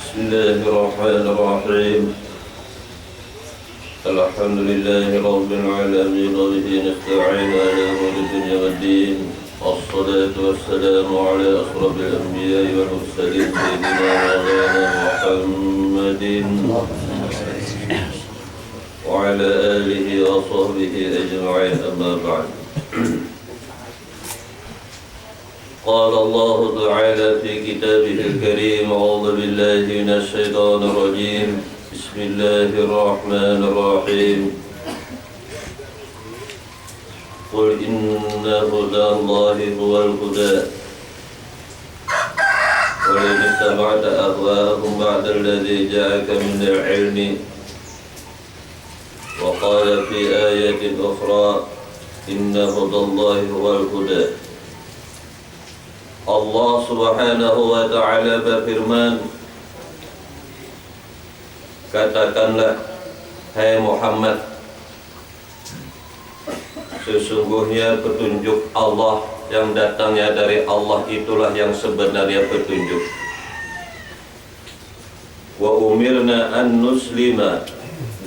بسم الله الرحمن الرحيم الحمد لله رب العالمين وبه نستعين على أمور الدنيا والدين والصلاة والسلام على أشرف الأنبياء والمرسلين سيدنا مولانا محمد وعلى آله وصحبه أجمعين أما بعد. قال الله تعالى في كتابه الكريم: أعوذ بالله من الشيطان الرجيم، بسم الله الرحمن الرحيم. قل إن هدى الله هو الهدى ولئن اتبعت أهواءهم بعد الذي جاءك من العلم. وقال في آية أخرى: إن هدى الله هو الهدى. Allah Subhanahu wa ta'ala berfirman, katakanlah, hai Muhammad, sesungguhnya petunjuk Allah yang datangnya dari Allah itulah yang sebenarnya petunjuk. Wa umirna an nuslima,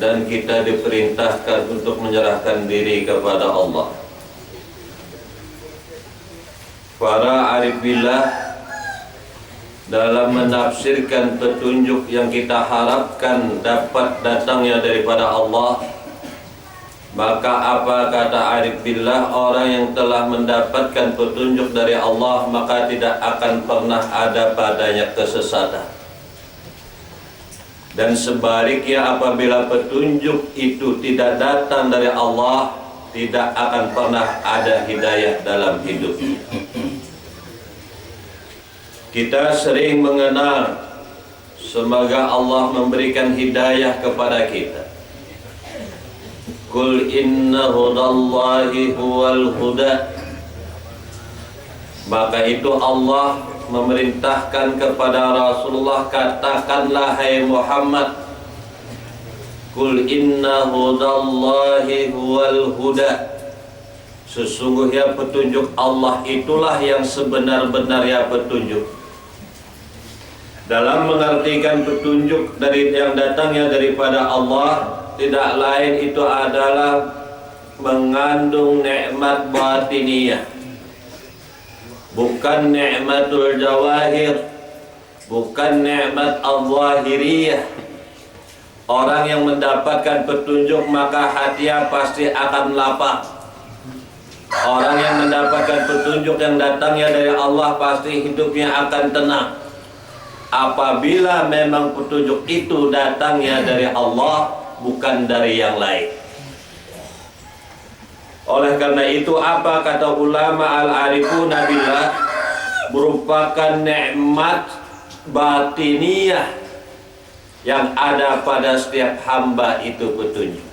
dan kita diperintahkan untuk menyerahkan diri kepada Allah. Para arif billah dalam menafsirkan petunjuk yang kita harapkan dapat datangnya daripada Allah, maka apa kata arif billah? Orang yang telah mendapatkan petunjuk dari Allah maka tidak akan pernah ada padanya kesesatan. Dan sebaliknya, apabila petunjuk itu tidak datang dari Allah, tidak akan pernah ada hidayah dalam hidupnya. Kita sering mengenal, semoga Allah memberikan hidayah kepada kita. Qul inna hudallahi huwal huda. Maka itu Allah memerintahkan kepada Rasulullah, katakanlah hai Muhammad, Qul inna hudallahi huwal huda. Sesungguhnya petunjuk Allah itulah yang sebenar-benarnya petunjuk. Dalam mengartikan petunjuk dari yang datangnya daripada Allah, tidak lain itu adalah mengandung nikmat batiniyah, bukan nikmatul jawahir, bukan nikmat al-zahiriyah. Orang yang mendapatkan petunjuk maka hatinya pasti akan lapang. Orang yang mendapatkan petunjuk yang datangnya dari Allah pasti hidupnya akan tenang. Apabila memang petunjuk itu datangnya dari Allah, bukan dari yang lain. Oleh karena itu, apa kata ulama al-arifuna billah, merupakan nikmat batiniyah yang ada pada setiap hamba itu petunjuk.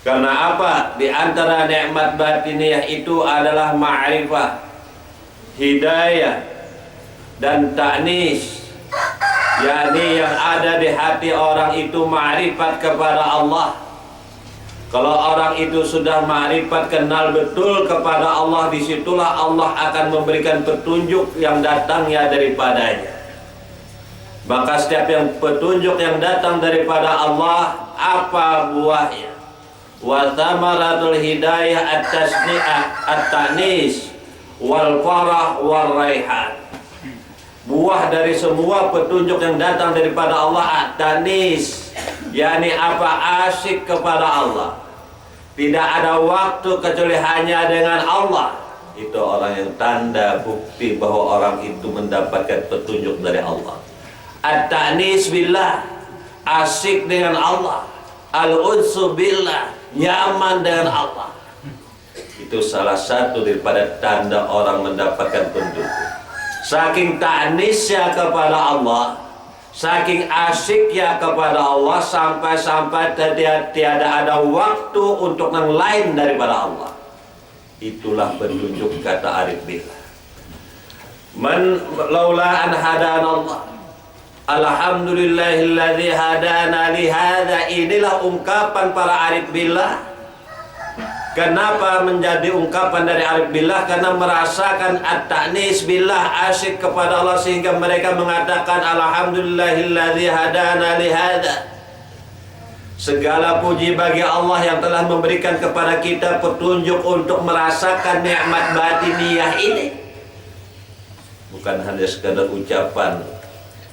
Karena apa? Di antara nikmat batiniyah itu adalah ma'rifah, hidayah, dan ta'nis, yakni yang ada di hati orang itu ma'rifat kepada Allah. Kalau orang itu sudah ma'rifat, kenal betul kepada Allah, disitulah Allah akan memberikan petunjuk yang datangnya daripadanya. Maka setiap yang petunjuk yang datang daripada Allah, apa buahnya? Wa thamaratul hidayah at-tasni'ah at-ta'nis wal farah wal raihan. Buah dari semua petunjuk yang datang daripada Allah at-ta'nis, yakni apa? Asyik kepada Allah. Tidak ada waktu kecuali hanya dengan Allah. Itu orang yang tanda bukti bahwa orang itu mendapatkan petunjuk dari Allah. At-ta'nis billah, asyik dengan Allah. Al-unsu billah, nyaman dengan Allah. Itu salah satu daripada tanda orang mendapatkan petunjuk. Saking ta'nisnya kepada Allah, saking asyiknya kepada Allah, sampai-sampai tiada ada waktu untuk yang lain daripada Allah. Itulah petunjuk, kata arif billah. Man laula an hadana Allah, alhamdulillahilladzi hadana li hadza. Inilah ungkapan para arif billah. Kenapa menjadi ungkapan dari arif billah? Karena merasakan at-ta'nis billah, asyik kepada Allah, sehingga mereka mengatakan alhamdulillahilladzi hadana li hadza. Segala puji bagi Allah yang telah memberikan kepada kita petunjuk untuk merasakan nikmat batiniyah ini. Bukan hanya sekadar ucapan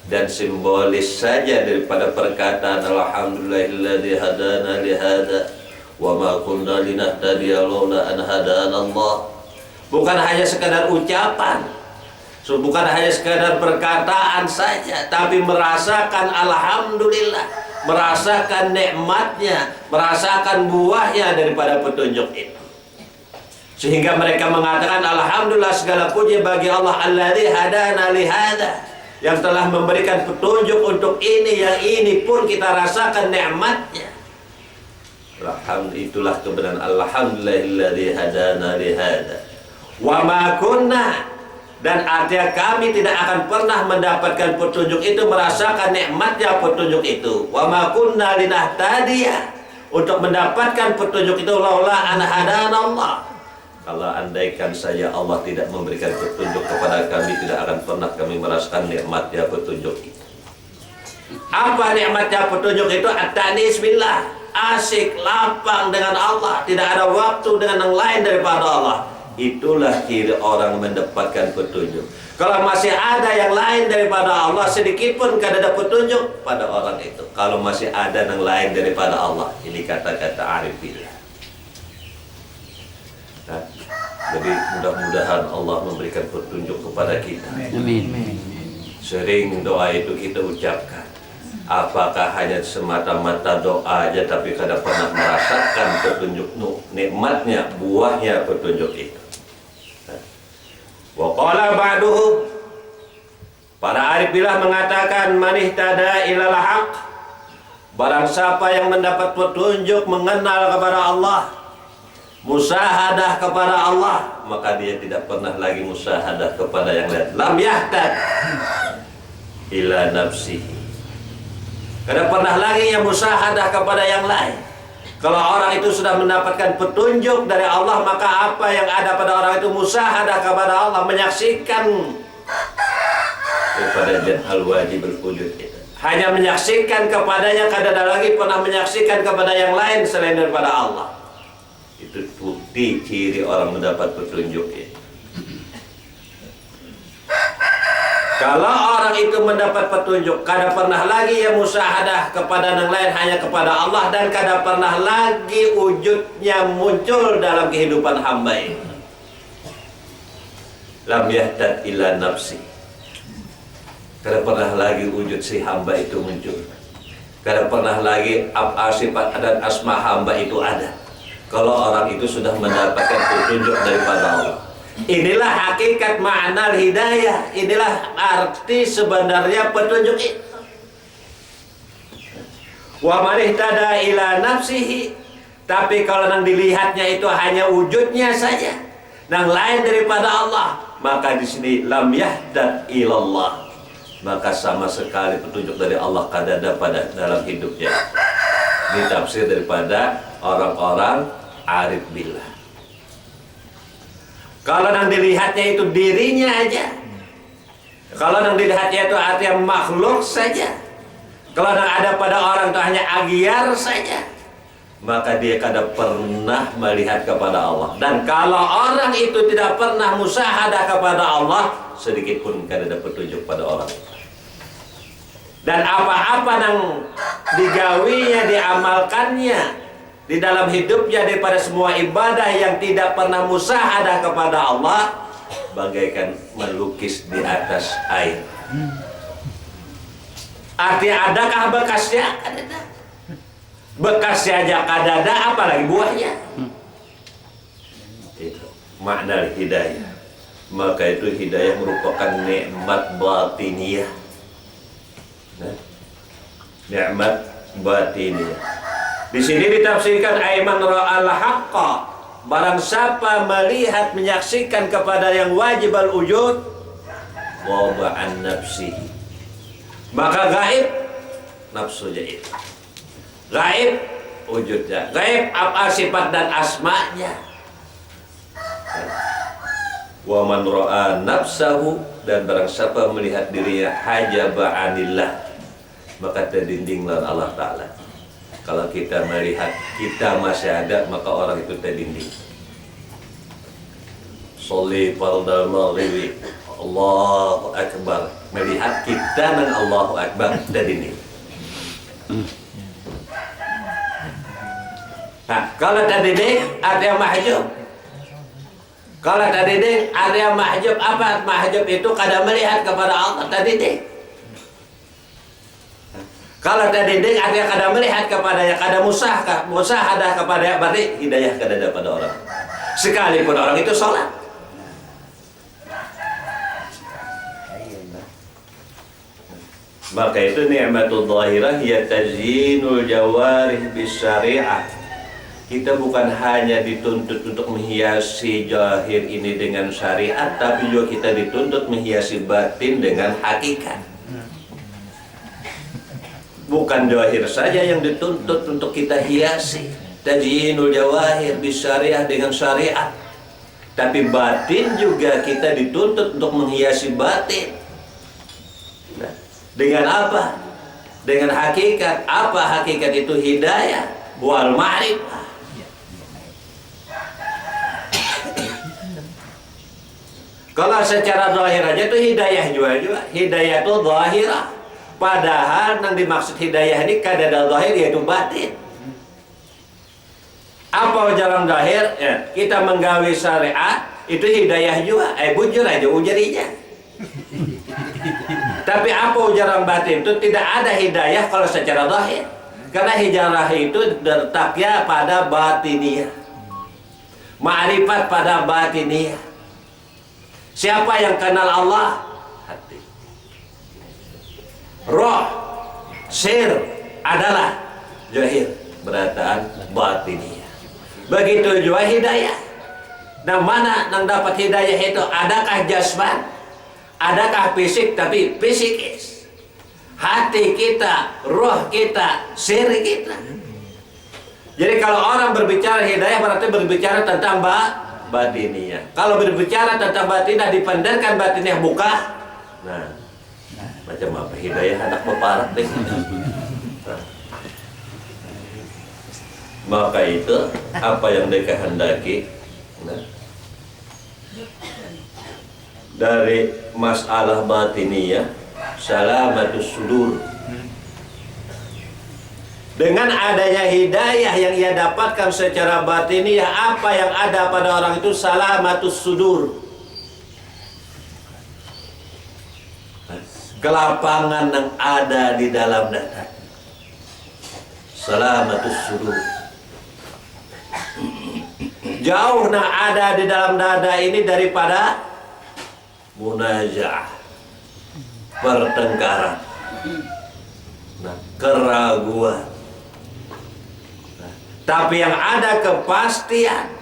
dan simbolis saja daripada perkataan alhamdulillahilladzi hadana li hadza wa ma kunna linahtadiya laula an hadana Allah. Bukan hanya sekadar ucapan, bukan hanya sekadar perkataan saja, tapi merasakan alhamdulillah, merasakan nikmatnya, merasakan buahnya daripada petunjuk itu. Sehingga mereka mengatakan alhamdulillah, segala puji bagi Allah alladzi hadana li hadza, yang telah memberikan petunjuk untuk ini, yang ini pun kita rasakan nikmatnya. Itulah kebenaran alhamdulillahilladzi hadana li hadza wa ma kunna, dan artinya kami tidak akan pernah mendapatkan petunjuk itu, merasakan nikmatnya petunjuk itu. Wa ma kunna linahtadiya, untuk mendapatkan petunjuk itu laula an hadana Allah. Kalau andaikan saja Allah tidak memberikan petunjuk kepada kami, tidak akan pernah kami merasakan nikmatnya petunjuk itu. Apa nikmatnya petunjuk itu? At-ta'nis billah, asyik lapang dengan Allah, tidak ada waktu dengan yang lain daripada Allah. Itulah ciri orang mendapatkan petunjuk. Kalau masih ada yang lain daripada Allah, sedikit pun tidak ada petunjuk pada orang itu. Kalau masih ada yang lain daripada Allah, ini kata-kata arif billah. Nah, jadi mudah-mudahan Allah memberikan petunjuk kepada kita. Amin. Sering doa itu kita ucapkan. Apakah hanya semata-mata doa aja, tapi kadang pernah merasakan petunjuk, nikmatnya, buahnya petunjuk itu. Wa qala ba'duhum, para arif billah mengatakan man ihtada ilal haq, barang siapa yang mendapat petunjuk, mengenal kepada Allah, musahadah kepada Allah, maka dia tidak pernah lagi musahadah kepada yang lain. Lam yahtad ila nafsihi, tidak pernah lagi yang musahadah kepada yang lain. Kalau orang itu sudah mendapatkan petunjuk dari Allah, maka apa yang ada pada orang itu musahadah kepada Allah, menyaksikan kepada al wajib al-wujud itu. Hanya menyaksikan kepadanya, tidak ada lagi pernah menyaksikan kepada yang lain selain daripada Allah. Itu bukti ciri orang mendapat petunjuk itu. Kalau orang itu mendapat petunjuk, kada pernah lagi yang musyahadah kepada yang lain, hanya kepada Allah, dan kada pernah lagi wujudnya muncul dalam kehidupan hamba ini. Lam yahtad ila nafsi, kada pernah lagi wujud si hamba itu muncul. Kada pernah lagi sifat dan asma hamba itu ada. Kalau orang itu sudah mendapatkan petunjuk daripada Allah. Inilah hakikat ma'anal hidayah. Inilah arti sebenarnya petunjuk itu. Wa man ihtada ila nafsihi, tapi kalau yang dilihatnya itu hanya wujudnya saja, yang lain daripada Allah, maka di sini lam yahdad ilallah, maka sama sekali petunjuk dari Allah kada ada pada dalam hidupnya. Ini tafsir daripada orang-orang arif billah. Kalau yang dilihatnya itu dirinya aja, kalau yang dilihatnya itu artinya makhluk saja, kalau yang ada pada orang itu hanya agiar saja, maka dia kada pernah melihat kepada Allah. Dan kalau orang itu tidak pernah musyahadah kepada Allah, sedikit pun kada ada petunjuk pada orang itu. Dan apa-apa yang digawinya, diamalkannya di dalam hidupnya daripada semua ibadah yang tidak pernah musyahadah kepada Allah, bagaikan melukis di atas air. Artinya adakah bekasnya? Ada. Bekasnya aja kadada, apalagi buahnya. Itu makna hidayah. Maka itu hidayah merupakan nikmat batiniyah. Nikmat batiniyah. Di sini ditafsirkan aiman ra'al haqqa, barang siapa melihat, menyaksikan kepada yang wajib al-wujud, waba'an nafsihi, maka gaib nafsunya itu. Gaib wujudnya, gaib apa sifat dan asmanya. Wa man ra'a nafsahu, dan barang siapa melihat dirinya hajaba anillah, maka terdindinglah Allah Ta'ala. Kalau kita melihat kita masih ada, maka orang itu terdinding. Sholli fardal maghribi, Allahu Akbar, melihat kita dan Allahu Akbar terdinding. Nah, kalau terdinding ada yang mahjub. Kalau terdinding ada yang mahjub. Apa mahjub itu? Kada melihat kepada Allah, terdinding. Kalau terdinding ada yang kada melihat kepadanya, kada musahadah kepadanya, berarti hidayah kada ada pada orang. Sekalipun orang itu sholat. Maka itu ni'matul zahirah ya tazyinul jawarih bisyari'ah. Kita bukan hanya dituntut untuk menghiasi zahir ini dengan syariat, tapi juga kita dituntut menghiasi batin dengan hakikat. Bukan zahir saja yang dituntut untuk kita hiasi, tazyinul jawahir bisyari'ah dengan syariat, tapi batin juga kita dituntut untuk menghiasi batin. Nah, dengan apa? Dengan hakikat. Apa hakikat itu? Hidayah wal ma'rifah. Kalau secara zahir aja itu hidayah juga. Hidayah itu zahirah. Padahal yang dimaksud hidayah ini kada ada zahir, yaitu batin. Apa jalan zahir? Ya, kita menggawi syariat itu hidayah juga. Bujur aja ujarinya. Tapi apa ujaran batin itu? Tidak ada hidayah kalau secara zahir. Karena hidayah itu tertakya pada batiniyah, ma'rifat pada batiniyah. Siapa yang kenal Allah? Hati. Roh, sir adalah zahir, berataan batiniyah. Begitu juga hidayah. Nah, mana yang dapat hidayah itu? Adakah jasman? Adakah fisik? Tapi fisikis. Hati kita, roh kita, sir kita. Jadi kalau orang berbicara hidayah berarti berbicara tentang batiniyah. Kalau berbicara tentang batiniyah dipandarkan batiniyah buka. Nah, macam apa hidayah anak peparat deh. Nah, maka itu apa yang dikehendaki. Nah, dari masalah batiniyah, salamatus sudur. Dengan adanya hidayah yang ia dapatkan secara batiniyah, apa yang ada pada orang itu salamatus sudur, kelapangan yang ada di dalam dada. Salamatus sudur, jauh yang ada di dalam dada ini daripada munajah, pertengkaran, nah, keraguan. Tapi yang ada kepastian.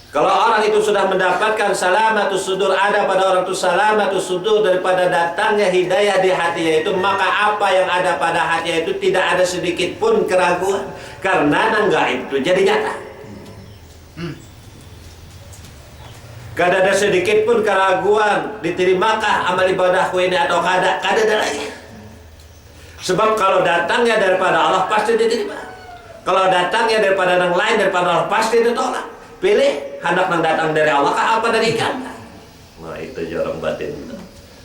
Kalau orang itu sudah mendapatkan salamatus sudur, ada pada orang itu salamatus sudur daripada datangnya hidayah di hatinya itu, maka apa yang ada pada hatinya itu tidak ada sedikit pun keraguan, karena yang gaib itu jadi nyata. Kada ada sedikit pun keraguan, diterimakah amal ibadahku ini atau kada ada lagi. Sebab kalau datangnya daripada Allah pasti diterima. Kalau datangnya daripada yang lain, daripada Allah, pasti ditolak. Pilih hendak yang datang dari Allah kah apa dari ikan? Nah, itu orang batin.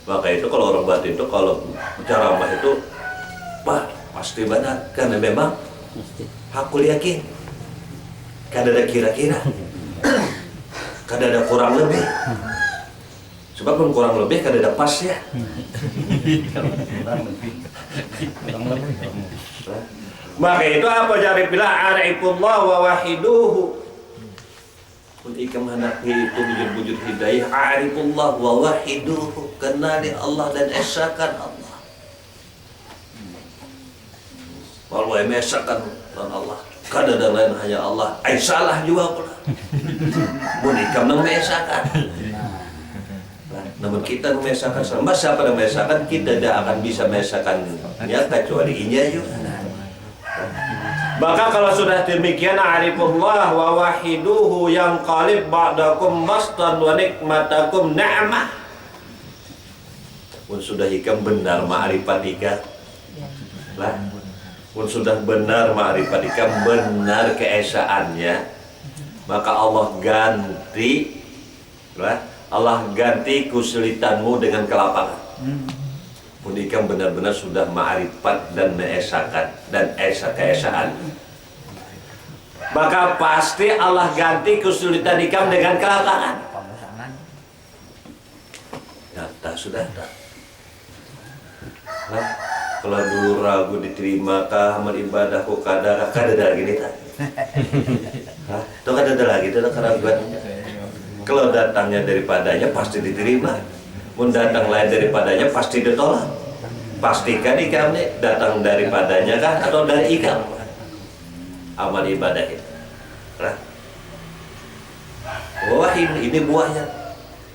Maka itu kalau orang batin itu kalau ceramah itu pasti benar, karena memang hakul yakin. Kada ada kira-kira, kada ada kurang lebih. Sebab pun kurang lebih kada ada pas ya. Maka itu apa jari bila arifullah wa wahiduhu. Ketika menghadapi itu bujur-bujur hidayah, arifullah wa wahiduhu, kenali Allah dan esakan Allah. Walau esakan dan Allah, kada ada lain hanya Allah. Salah juga pula. Bukan nang esakan. Namun kita mengesakan sama siapa yang mengesakan, kita tidak akan bisa mengesakannya kecuali Inya juga. Maka kalau sudah demikian, arifullah wa wahiduhu yang qalib ba'dakum mastan wa nikmatakum na'mah. Pun sudah ikam benar ma'rifat ikam lah, pun sudah benar ma'rifat ikam, benar keesaannya, maka Allah ganti lah, Allah ganti kesulitanmu dengan kelapangan. Pun ikam benar-benar sudah ma'rifat dan meesakan dan keesaan, maka pasti Allah ganti kesulitan ikam dengan kelapangan. Nyata sudah tak. Nah, kalau dulu ragu diterima amal ibadahku kadar lagi nih tak. Hah? Itu kadar lagi itu keraguan. Kalau datangnya daripadanya pasti diterima. Pun datang lain daripadanya pasti ditolak. Pastikan ikam nih datang daripadanya kan atau dari ikam amal ibadah itu. Nah. Wah ini buahnya.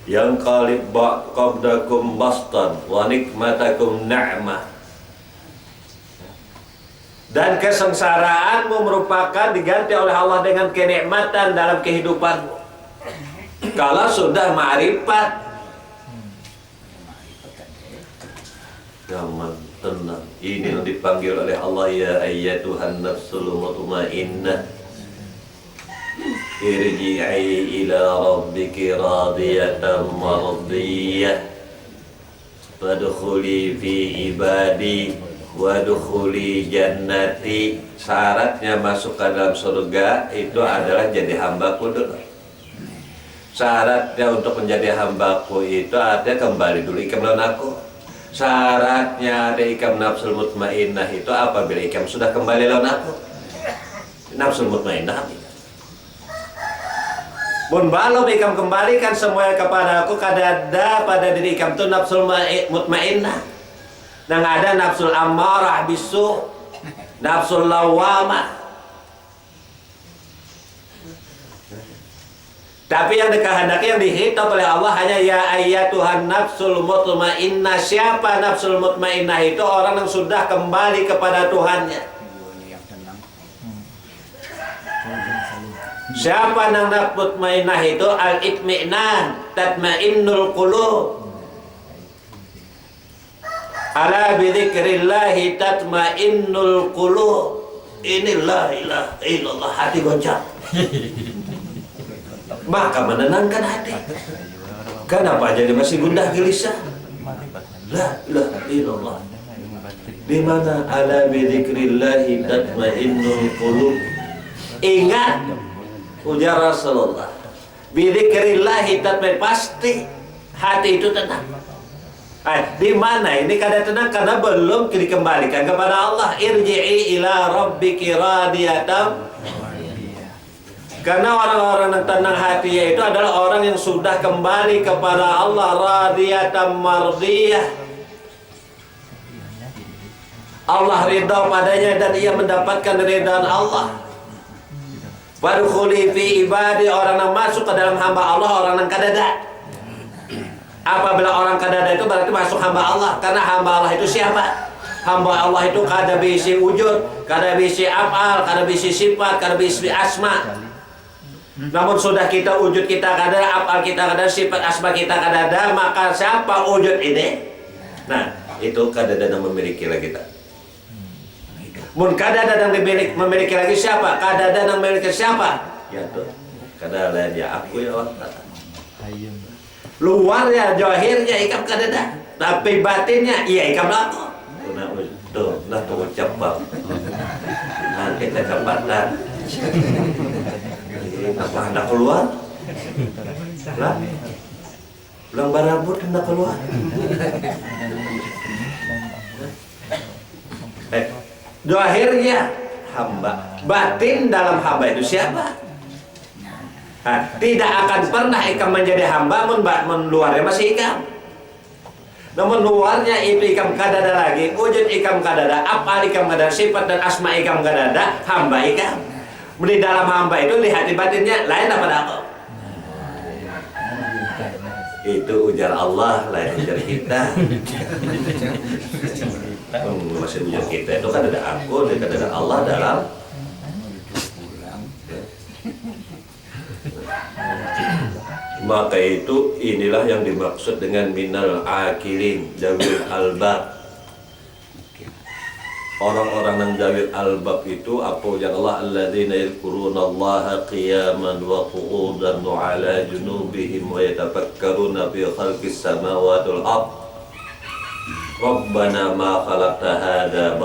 Yang qalib qabdakum bastan wa nikmatakum na'mah. Dan kesengsaraanmu merupakan diganti oleh Allah dengan kenikmatan dalam kehidupanmu. Kalau sudah ma'rifat, nyaman, tenang. Ini yang dipanggil oleh Allah, ya ayyatuhan nafsul mutmainnah, irji'i ila rabbiki radiyatan mardiyah, fadkhuli fi ibadi wadkhuli jannati. Syaratnya masuk ke dalam surga itu adalah jadi hambaku dulu. Syaratnya untuk menjadi hambaku itu artinya kembali dulu ikam lawan aku. Syaratnya ada ikam nafsul mutmainnah itu apabila ikam sudah kembali lawan aku. Nafsul mutmainnah pun balau ikam kembalikan semua kepada aku, kadada pada diri ikam itu nafsul mutmainnah. Nang ada nafsul ammarah bisu, nafsul lawamah. Tapi yang dikehendaki, yang dihitab oleh Allah hanya ya ayyatuhan nafsul mutmainnah. Siapa nafsul mutmainnah itu? Orang yang sudah kembali kepada Tuhannya. Siapa nang nafsul mutmainnah itu? Al-itmi'nan, tatmainnul qulub. Ala bidzikrillahi tatmainnul qulub. Ini la ilaha illallah, hati goncang. Maka menenangkan hati. Kenapa jadi masih gundah gelisah? La ilaha illallah. Di mana ala bidzikrillahi tatmainnul qulub. Ingat ujar Rasulullah, bidzikrillahi tatmain, pasti hati itu tenang. Di mana ini kada tenang? Karena belum dikembalikan kepada Allah. Irji'i ila rabbiki radiyatan. Karena orang-orang yang tenang hatinya itu adalah orang yang sudah kembali kepada Allah, radiyatan mardiyah. Allah ridha padanya dan ia mendapatkan ridhaan Allah. Wadkhuli fi ibadi, orang yang masuk ke dalam hamba Allah, orang yang kadada. Apabila orang kadada itu berarti masuk hamba Allah. Karena hamba Allah itu siapa? Hamba Allah itu kada bisi wujud, kada bisi af'al, kada bisi sifat, kada bisi asma. Namun sudah kita wujud kita kada, af'al kita kada, sifat asma kita kada ada, maka siapa wujud ini? Nah, itu kada ada yang memiliki lagi kita. Mun kada ada yang memiliki lagi siapa? Kada ada yang memiliki siapa? Ya tuh. Kada ada ya aku ya Allah. Luarnya, zahirnya ikam kada ada, tapi batinnya iya ikam aku. Nah tuh ucap bang. Nanti kecepatan. Apa hendak keluar? Lah, pulang barabut hendak keluar. Zahirnya hamba, batin dalam hamba itu siapa? Tidak akan pernah ikam menjadi hamba mun luarnya masih ikam. Namun luarnya itu ikam kadada lagi, wujud ikam kadada, apa ikam kadada, sifat dan asma ikam kadada, hamba ikam. Di dalam hamba itu di hati batinnya lain daripada aku. Itu ujar Allah, lain ujar kita. Masih ujar kita itu kan ada aku, dan ada Allah dalam Maka itu inilah yang dimaksud dengan minal akilin zawil albab. Orang-orang yang zawil albab itu apa yang Allah alladzina yadhkurunallaha qiyaman wa qu'udan wa 'ala junubihim wa yatafakkaruna fi khalqis samawati wal ard. Rabbana ma khalaqta hadza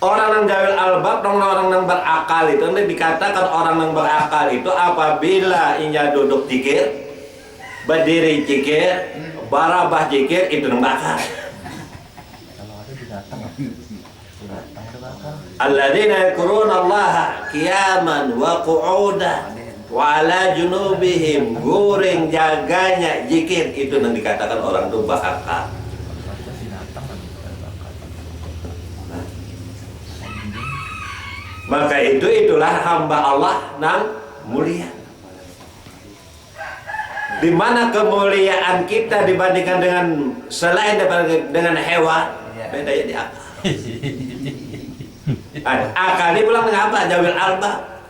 Orang yang jawil albab, orang yang berakal itu dikatakan orang yang berakal itu apabila inya duduk zikir, berdiri zikir, barabah zikir itu yang berakal. Alladzina yadhkuruna Allaha qiyaman wa qu'udan wa 'ala junubihim, guring jaganya zikir itu yang dikatakan orang itu berakal. Maka itulah hamba Allah nang mulia. Di mana kemuliaan kita dibandingkan dengan selain dengan hewan, beda ya di akal. Akal ini pulang dengan apa? Jawil alba.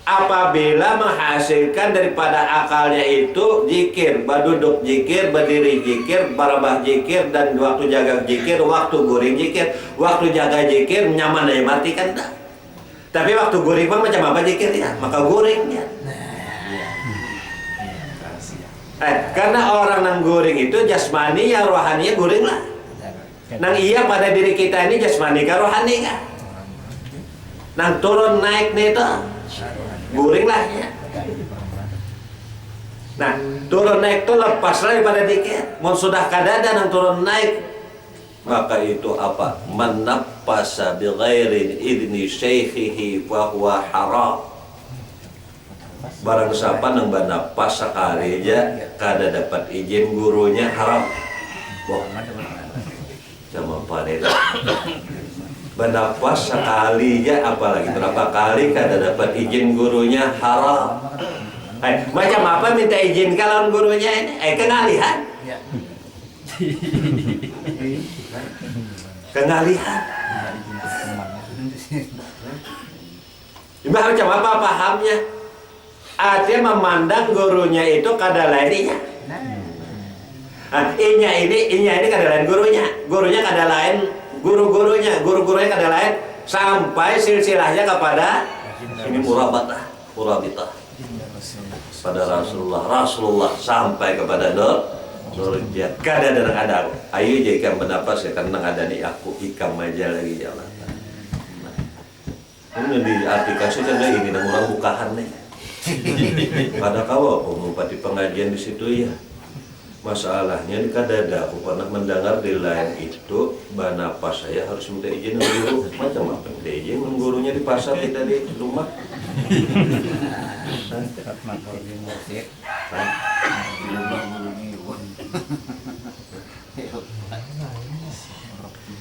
Apabila menghasilkan daripada akalnya itu zikir, berduduk zikir, berdiri zikir, barabah zikir, dan waktu jaga zikir, waktu guring zikir, waktu jaga zikir, nyaman aja mati kan tak? Tapi waktu guring bang macam apa zikir ya? Maka guring ya. Karena orang nang guring itu jasmani ya rohani ya guring lah. Nang iya pada diri kita ini jasmani ka rohani ka. Nang turun naik nih itu guring lah ya. Nah turun naik itu lepas lagi pada zikir. Mau sudah kadada nang turun naik. Maka itu apa? Menappasa bi ghairi idni syaikhihi fa huwa haram. Barang siapa nang banapas sekali aja kada dapat izin gurunya haram. Wah. Sama panela. Banapas sekali aja apalagi berapa kali kada dapat izin gurunya haram. Macam apa minta izin kalau gurunya ini? Kengalihan. Kengalihan. Macam apa pahamnya? Artinya memandang gurunya itu kada lainnya. Inya ini kada lain gurunya kada lain guru-gurunya kada lain sampai silsilahnya kepada ini murabitah pada Rasulullah sampai kepada Nurjat kada ada ayo jadikan pendapat saya karena ada nih aku ikam aja lagi jalan. Ini diartikan sudah ini dan orang bukahan nih. Pada kau aku mempati pengajian di situ ya. Masalahnya di kadada aku pernah mendengar di lain itu banapas saya harus minta izin guru. Macam apa minta izin gurunya di pasar kita di rumah.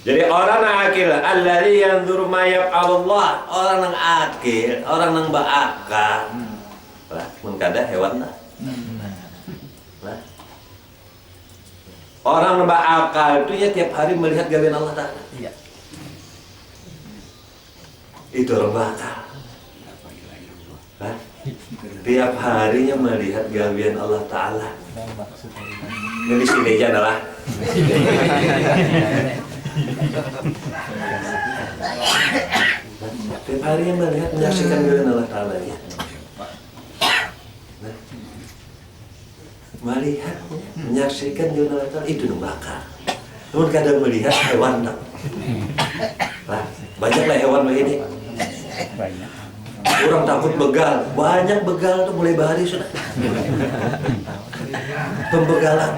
Jadi orang yang akil, alladzi yanzuru ma yaf'alullah, orang yang akil, orang yang berakal. Lah, mun kada hewan lah. Orang yang berakal itu ya tiap hari melihat gawean Allah Ta'ala. Iya. Itu orang berakal. Tiap harinya melihat gawean Allah Ta'ala. Ini di sini aja adalah. Tiap harinya melihat menyaksikan gawean Allah Ta'ala ya. Melihat menyaksikan gawean Allah Ta'ala itu bakal. Namun kadang melihat hewan tak. Banyaklah hewan begini. Orang takut begal, banyak begal tuh mulai bahari sudah. Pembegalan.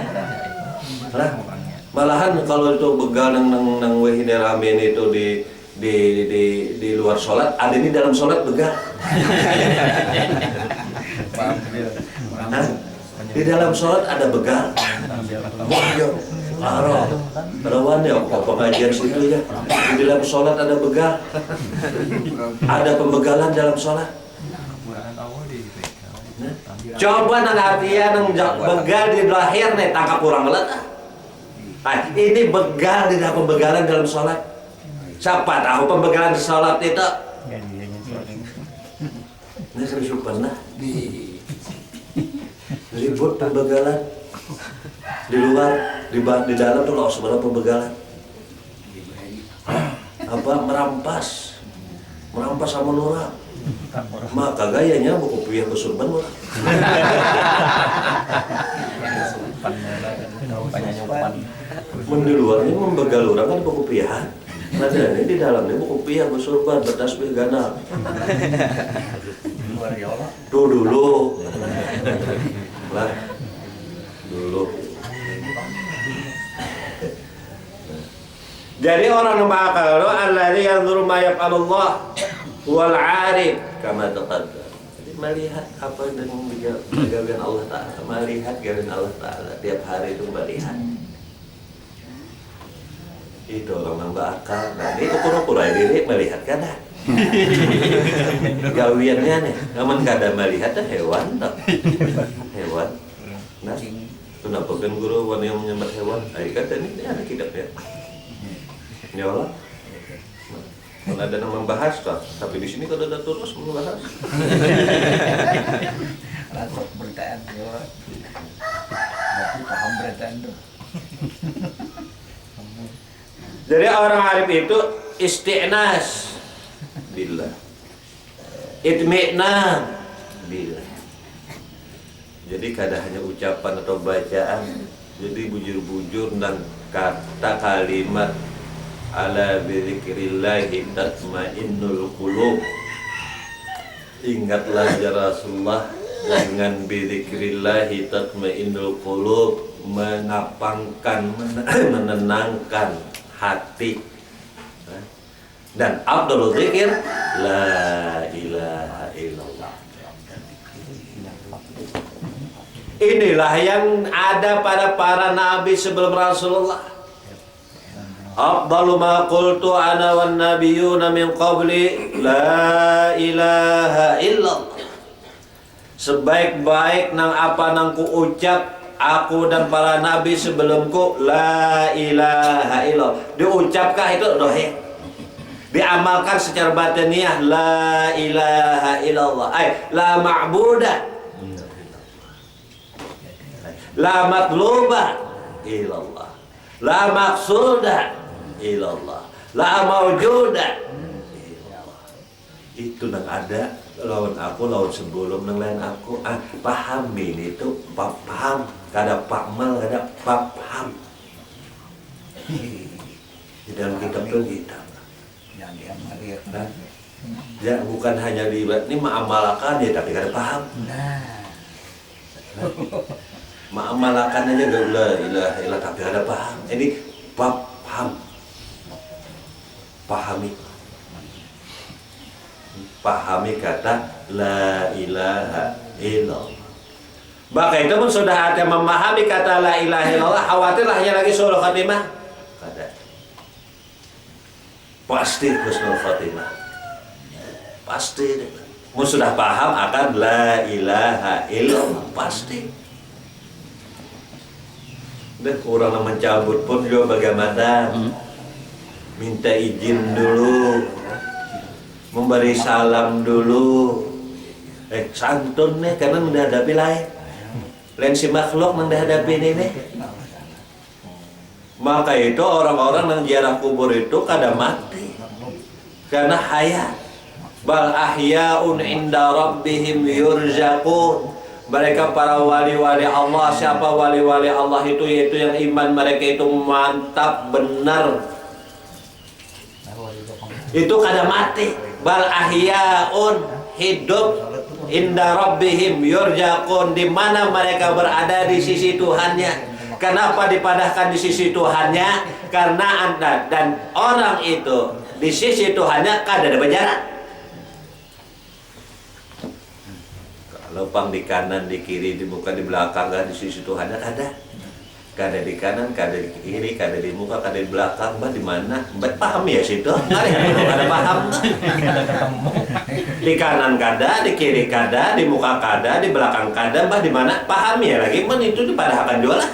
Malahan kalau itu begal nang wehine ramen itu di luar sholat, ada ini dalam sholat begal. Di dalam sholat ada begal. Rawan ya, pengajian situ ya. Di dalam sholat ada begal. Ada pembegalan dalam sholat. Coba nang hatian nang begal di lahir nih tangkap kurang melet. Ini begal di dalam pembegalan dalam sholat. Siapa tahu pembegalan sholat itu nggak serius pernah ribut pembegalan di luar, di dalam tuh loh sebenarnya pembegalan apa merampas sama orang maka gayanya buku piyah kesurban orang di luarnya membegal orang kan buku piyahan nah ini di dalamnya buku piyah kesurban bertasbih ganal tuh dulu lah dulu. Jadi orang yang bakal alladzi yanzuru ma yaf'alullah wal 'arif kama taqaddam. Jadi melihat apa yang digawean Allah Taala, melihat gawean Allah Taala tiap hari itu melihat. Itu orang yang bakal. Nah, itu pura-pura diri melihat kada. Gawiannya nih, namun kada melihat hewan tak. Hewan. Nah, kenapa kan guru wanita yang menyembah hewan? Ay kata ini ada kitab ya. Ya Allah. Nah, ada yang membahas tak, tapi di sini kalau ada terus membahas. Langsung bertaan ya. Berarti paham bertaan tuh. Jadi orang arif itu isti'nas billah. Itmi'nan billah. Jadi kada hanya ucapan atau bacaan, jadi bujur-bujur dan kata kalimat ala bidzikrillahi tatmainnul qulub. Ingatlah ya Rasulullah, dengan bidzikrillahi tatmainnul qulub, mengapangkan, menenangkan hati. Dan afdhalul dzikir la ilaha illallah. Inilah yang ada pada para nabi sebelum Rasulullah. Afdalu ma qultu ana wan nabiyyuna min qabli la ilaha illallah. Sebaik-baik nang apa nang ku ucap aku dan para nabi sebelumku la ilaha illallah. Diucapkah itu dohir? Diamalkan secara batiniah la ilaha illallah. La ma'budah, la matluba illallah, la maqsuda illallah, la mawjuda illallah. Itu nang ada lawan aku, lawan sebelum nang lain aku. Paham ini itu paham, kada pakmal, kada paham. Di dalam kitab itu kita Yang diamalir. ya bukan hanya di ini mengamalkan ya tapi kada paham. Mengamalkan aja gak la ilaha illallah tapi kada paham. Ini paham. Pahami kata la ilaha illallah. Maka itu pun sudah ada memahami kata la ilaha illallah, khawatirlah hanya lagi sulul khatimah. Kada. Pasti husnul khatimah. Pasti. Mu sudah paham akan la ilaha illallah pasti. Dan orang yang mencabut pun juga bagaimana? Minta izin dulu, memberi salam dulu. Santun nih karena menghadapi lain si makhluk menghadapi ini. Maka itu orang-orang yang ziarah kubur itu kada mati karena hayat. Bal ahya'un inda rabbihim yurzaqun. Mereka para wali-wali Allah. Siapa wali-wali Allah itu? Yaitu yang iman mereka itu mantap, benar. Itu kada mati. Bal ahya'un, hidup, inda rabbihim yurzaqun, di mana mereka berada di sisi Tuhannya. Kenapa dipadahkan di sisi Tuhannya? Karena Anda dan orang itu di sisi Tuhannya kada ada jarak. Kalau pang di kanan, di kiri, di muka, di belakang, kan di sisi Tuhannya kada. Kada di kanan, kada di kiri, kada di muka, kada di belakang, di mana? Paham ya situ? Kada paham. Di kanan kada, di kiri kada, di muka kada, di belakang kada, di mana? Paham ya lagi? Man itu dipadahkan jual lah.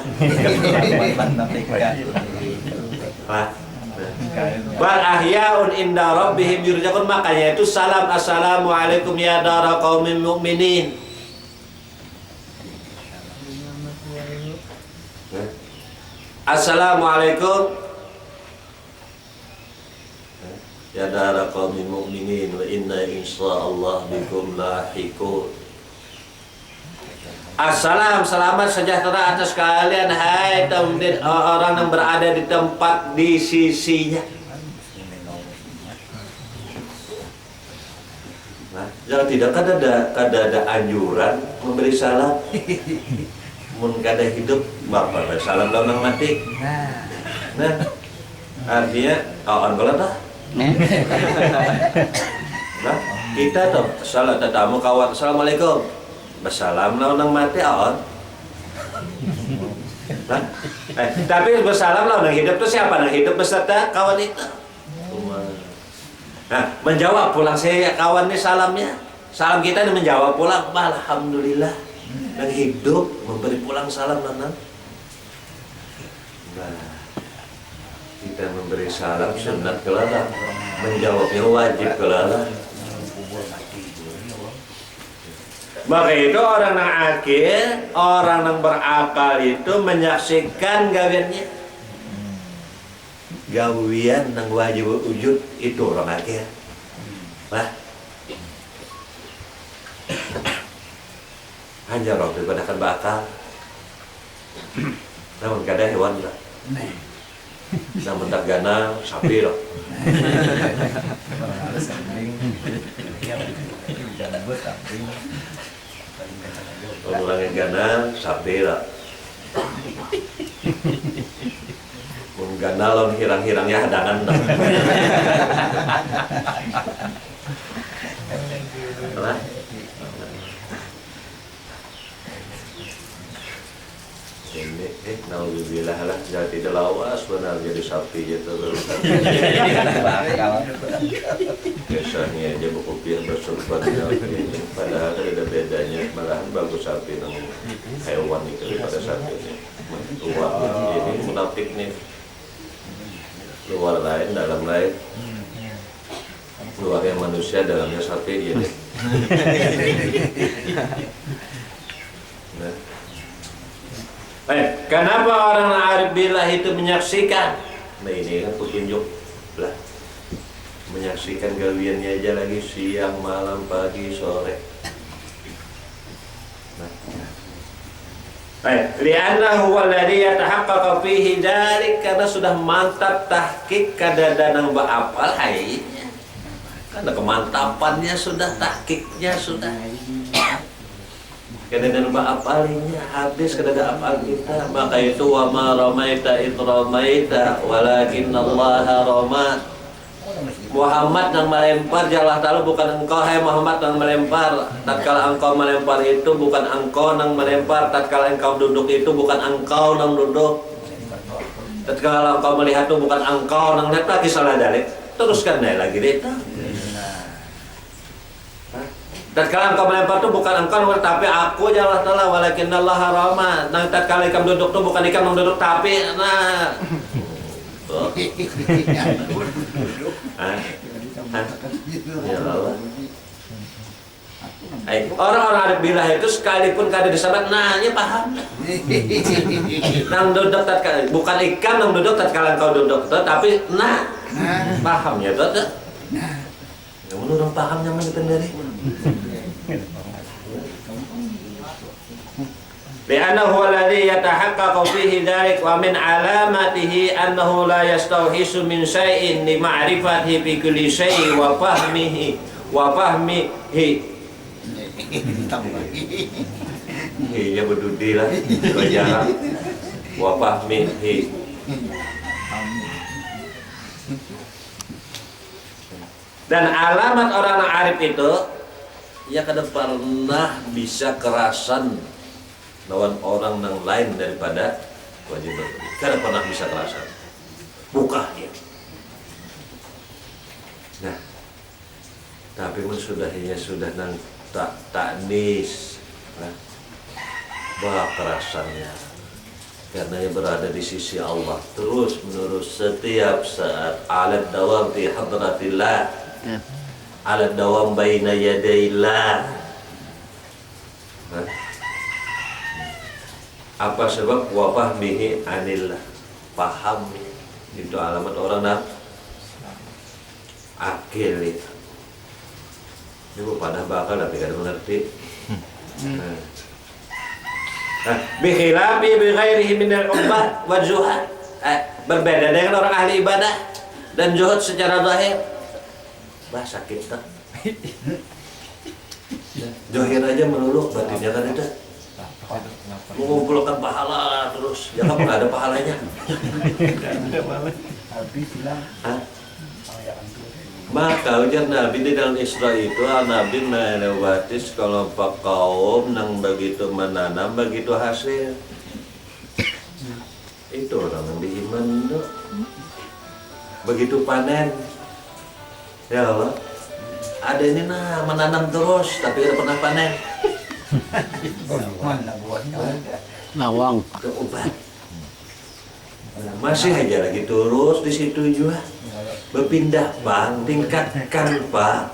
Bal ahyaun inda rabbihim yurzaqun. Makanya itu salam assalamualaikum ya dara qaumin mu'minin. Assalamualaikum ya dara qaumin mu'minin wa inna insyaallah bikum lahiqun. Assalam, selamat sejahtera atas kalian hai orang yang berada di tempat di sisinya. Nah, jangan tidak ada anjuran memberi salam. Mun kada hidup bapak salam lawan mati. Nah, artinya kawan kalau dah. Nah, kita tuh salat tetamu kawan assalamualaikum. Bersalam lawan mati aon. Nah, tapi bersalam lawan hidup itu siapa? Nang hidup beserta kawan itu. Nah, menjawab pulang saya kawan ini salamnya. Salam kita ini menjawab pulang, alhamdulillah. Dan hidup memberi pulang salam nana. Nah, kita memberi salam sunat kelala, menjawabnya wajib kelala. Maka itu orang yang akil, orang yang berakal itu menyaksikan gawiannya. Gawian yang wajib wujud itu orang akil. Nah, hanya orang daripada kan bakal. Namun kada hewan lah. Namun tak gana sapi lah. Orang gana sapi lah. Menggana lawan hirang-hirangnya hadangan dah. Nah. Ini naudzubillah lah jadi lawas benar jadi sapi gitu. Biasanya aja buku pian bersumpah padahal ada bedanya, malahan bagus sapi nang hewan itu daripada sapinya. Luar ini munafik nih. Luar lain dalam lain. Luarnya manusia dalamnya sapi gitu. Nah. Kenapa orang arif billah itu menyaksikan? Nah ini kan petunjuk lah. Menyaksikan gawiannya aja lagi siang, malam, pagi, sore. Li'annahu alladhi yatahaqqaqu fihi dzalik, karena sudah mantap tahqiq kadadanang ba'apal haynya. Karena kemantapannya sudah, tahqiqnya sudah. Kadang-kadang apalinya habis, kadang-kadang apal kita. Maka itu wa ma ramaita id ramaita walakinallaha rama. Muhammad yang melempar, Allah Ta'ala bukan engkau hai Muhammad yang melempar. Tatkala engkau melempar itu bukan engkau yang melempar. Tatkala engkau duduk itu bukan engkau yang duduk. Tatkala engkau melihat itu bukan engkau yang lihat. Lagi salah dalik. Teruskan lagi deh. Tatkala engkau melempar itu bukan engkau, tapi aku ya Allah Ta'ala, walakinallaha rama. Nah, tatkala ikam duduk itu bukan ikam yang duduk, tapi nah. Ya Allah. Orang-orang arif billah itu sekalipun kada disabat, nah ini paham. Nang duduk tatkala bukan ikam yang duduk tatkala engkau duduk, tapi nah pahamnya tuh. Yang menurut pahamnya mana sendiri. Li'annahu alladhi yatahaqqaqu fihi dzalik wa min alamatihi annahu la yastawhisu min syai'in li ma'rifatihi bi kulli syai'in wa fahmihi iya berdudi lah jarang wa fahmihi. Dan alamat orang arif itu ya kada pernah bisa kerasan lawan orang yang lain daripada kewajiban. Kada pernah bisa kerasan. Buka ya. Nah, tapi mensudahinya sudah nang taknis, nah, bah kerasannya. karena ia berada di sisi Allah terus menerus setiap saat, ala dawam fi hadratillah, ala dawam baina yadaillah. Apa sebab? Wa fahmihi anillah, paham itu alamat orang nak akil itu. Ini pada bakal tapi kada mengerti. Bikhilafi bighairihi min al-ubad wa zuhad. Berbeda dengan orang ahli ibadah dan zuhud secara zahir. Bah sakit tak? Zahir aja melulu, batinnya kan itu mengumpulkan pahala terus, ya kan nggak ada pahalanya. Habis bilang. Maka ujar Nabi di dalam Isra itu, Nabi melewati sekelompok kaum yang begitu menanam, begitu hasil. Itu orang yang beriman itu. Begitu panen, ya Allah. Ada ini nah menanam terus, tapi tidak pernah panen. Mana buahnya? Lawang. Obat. Masih aja lagi terus di situ juga. Berpindah Pak, tingkatkan Pak.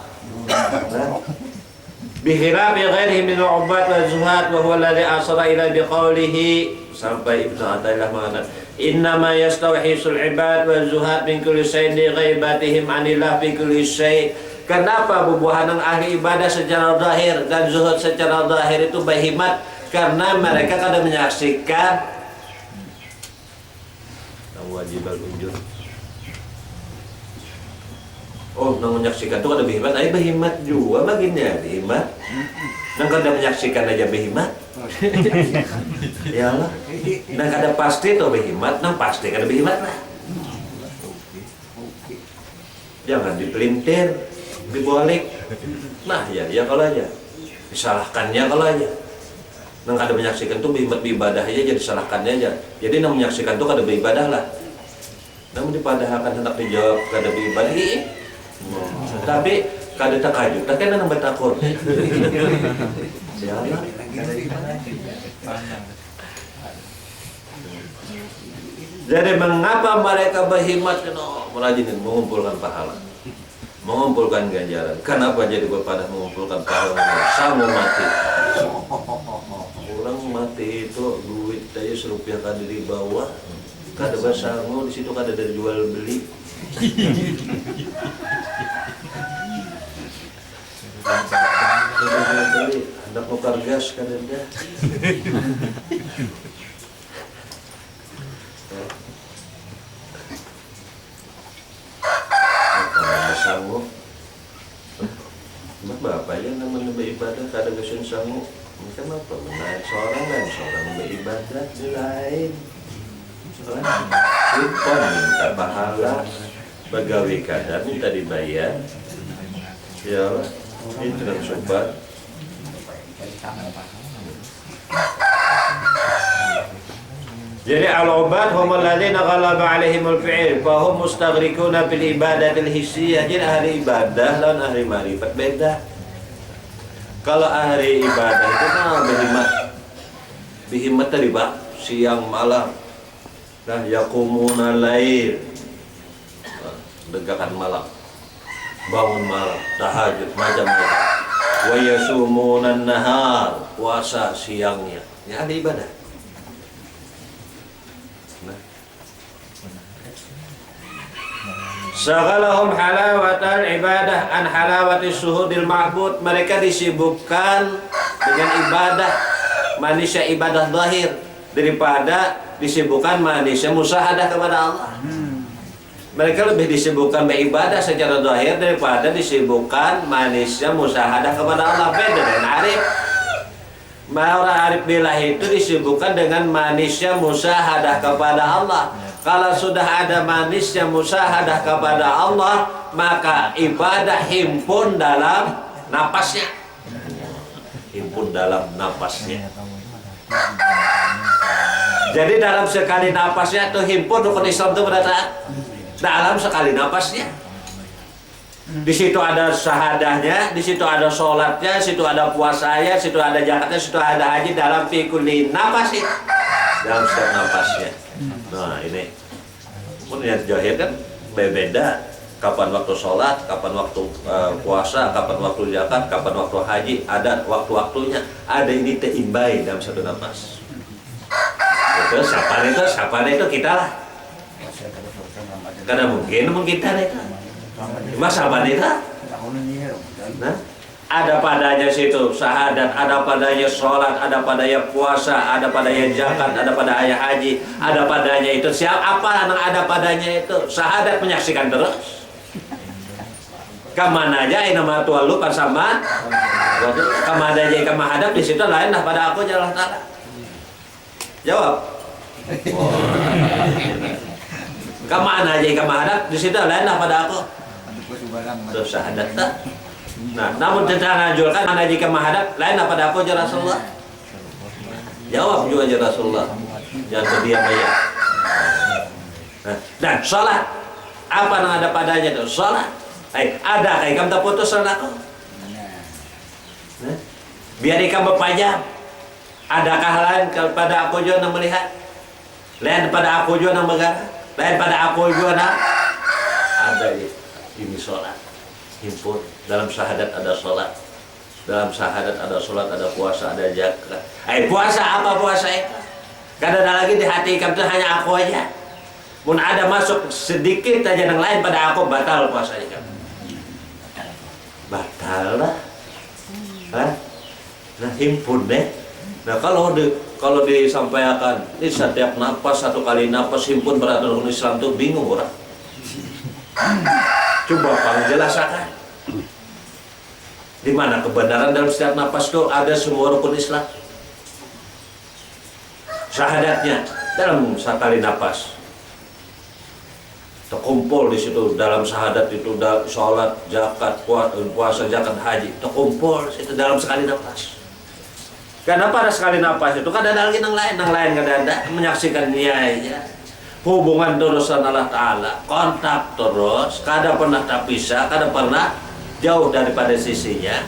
Bikhilafi ghairihi min al-ubad wa zuhad wa huwa alladhi asara ila biqaulihi, sampai Ibnu Athaillah mengatakan innama yastawhisul ibad wa zuhad min kulli syai'in li ghaibatihim anillah fi kulli syai'. Kenapa bubuhan ahli ibadah secara zahir dan zuhud secara zahir itu berhikmat? Karena mereka kadang menyaksikan wajib al-ujur. Oh, nang menyaksikan itu ada berhikmat, ay berhikmat juga baginya berhikmat. Nang kada menyaksikan aja berhikmat. Ya Allah. Nang kada pasti tuh berhikmat, nang pasti kada berhikmat lah. Jangan dipelintir, dibalik. Nah, ya kalau aja. Disalahkannya kalau aja. Nang kada menyaksikan tuh berhikmat beribadah aja, jadi salahkannya aja. Jadi nang menyaksikan tuh kada beribadah lah. Namun dipadahkan hendak dijawab kada beribadah. Tapi kada takajub, tak kena nambah takut. Ya Allah. Jadi mengapa mereka berhikmat merajin mengumpulkan pahala, mengumpulkan ganjaran? Kenapa jadi berpada mengumpulkan pahala? Sama mati. Orang mati itu duit aja serupiah kada dibawa, kada bersangu di situ kada ada jual beli. Hendak nukar gas kan ada. Sanggup. Bapak yang namanya beribadah kada gesun sanggup. Mungkin apa? Menaik seorang beribadah di lain. Kita minta pahala, begawi kadar minta dibayar. Ya Allah, itu yang sobat. Jadi al-ubad hum alladziina ghalaba 'alaihimul fi'il fa hum mustaghrikuna fil ibadatil hissiyah. Jadi ahli ibadah lawan ahli ma'rifat beda. Kalau ahli ibadah itu kan berhimmat tadi Pak, siang malam. Nah, yaqumuna lail. Degakan malam. Bangun malam, tahajud macam-macam. Wa yasumuna nahar, puasa siangnya. Ya ahli ibadah. Saghalahum halawatal ibadah an halawati syuhudil ma'bud. Mereka disibukkan dengan ibadah, manusia ibadah zahir, daripada disibukkan manusia musahadah kepada Allah. Mereka lebih disibukkan beribadah secara zahir daripada disibukkan manusia musahadah kepada Allah. Beda dengan arif. Orang arif billah itu disibukkan dengan manusia musahadah kepada Allah. Kalau sudah ada manusia musahadah kepada Allah, maka ibadah himpun dalam napasnya. Himpun dalam napasnya. Jadi dalam sekali napasnya itu himpun rukun Islam itu berada dalam sekali napasnya. Di situ ada syahadahnya, di situ ada sholatnya, di situ ada puasanya, di situ ada zakatnya, di situ ada haji dalam fikuli napasnya. dalam setiap nafasnya. Nah ini, niat jahil kan beda. Kapan waktu sholat, kapan waktu puasa, kapan waktu zakat, kapan waktu haji, ada waktu-waktunya. Ada ini teimbai dalam satu nafas. Itu siapa itu kita lah. Karena mungkin kita itu. Mas apa itu? Nah, ada padanya situ syahadat, ada padanya sholat, ada padanya puasa, ada padanya zakat, ada padanya haji, ada padanya itu. Siapa apa yang ada padanya itu? Syahadat menyaksikan terus. Kemana aja nama Tuhan lu kan sama. Kemana aja kamu hadap di situ lain dah pada aku jalan ta'ala. Jawab. Kemana aja kamu hadap di situ lain dah pada aku. Itu syahadat tak. Nah, namun tentang ngajulkan mana jika menghadap lain pada aku aja Rasulullah. Jawab juga aja Rasulullah. Jangan berdiam aja. Nah, dan sholat apa yang ada padanya itu? Sholat. Ada kayak kamu tak putus sholat aku. Nah, biar ikan berpajang. Adakah lain kepada aku juga yang melihat? Lain pada aku juga yang bergerak? Lain pada aku juga yang ada ini sholat. Himpun dalam syahadat ada sholat, dalam syahadat ada sholat, ada puasa, ada zakat. Puasa apa puasa itu? Kadang ada lagi di hati kamu itu hanya aku aja. Mun ada masuk sedikit aja yang lain pada aku batal puasanya kamu. Batal lah. Nah himpun deh. Nah kalau disampaikan ini setiap napas satu kali napas himpun peraturan Islam tuh bingung orang. Coba Pak jelaskan. Di mana kebenaran dalam setiap napas itu ada semua rukun Islam. Syahadatnya dalam sekali napas. Terkumpul di situ dalam syahadat itu sholat, zakat, puasa, zakat, haji. Terkumpul itu dalam sekali napas. Karena pada sekali napas itu kan ada lagi yang lain kadang ada menyaksikan dia aja. Hubungan terus Allah Ta'ala, kontak terus, kadang pernah tak pisah, kadang pernah jauh daripada sisinya.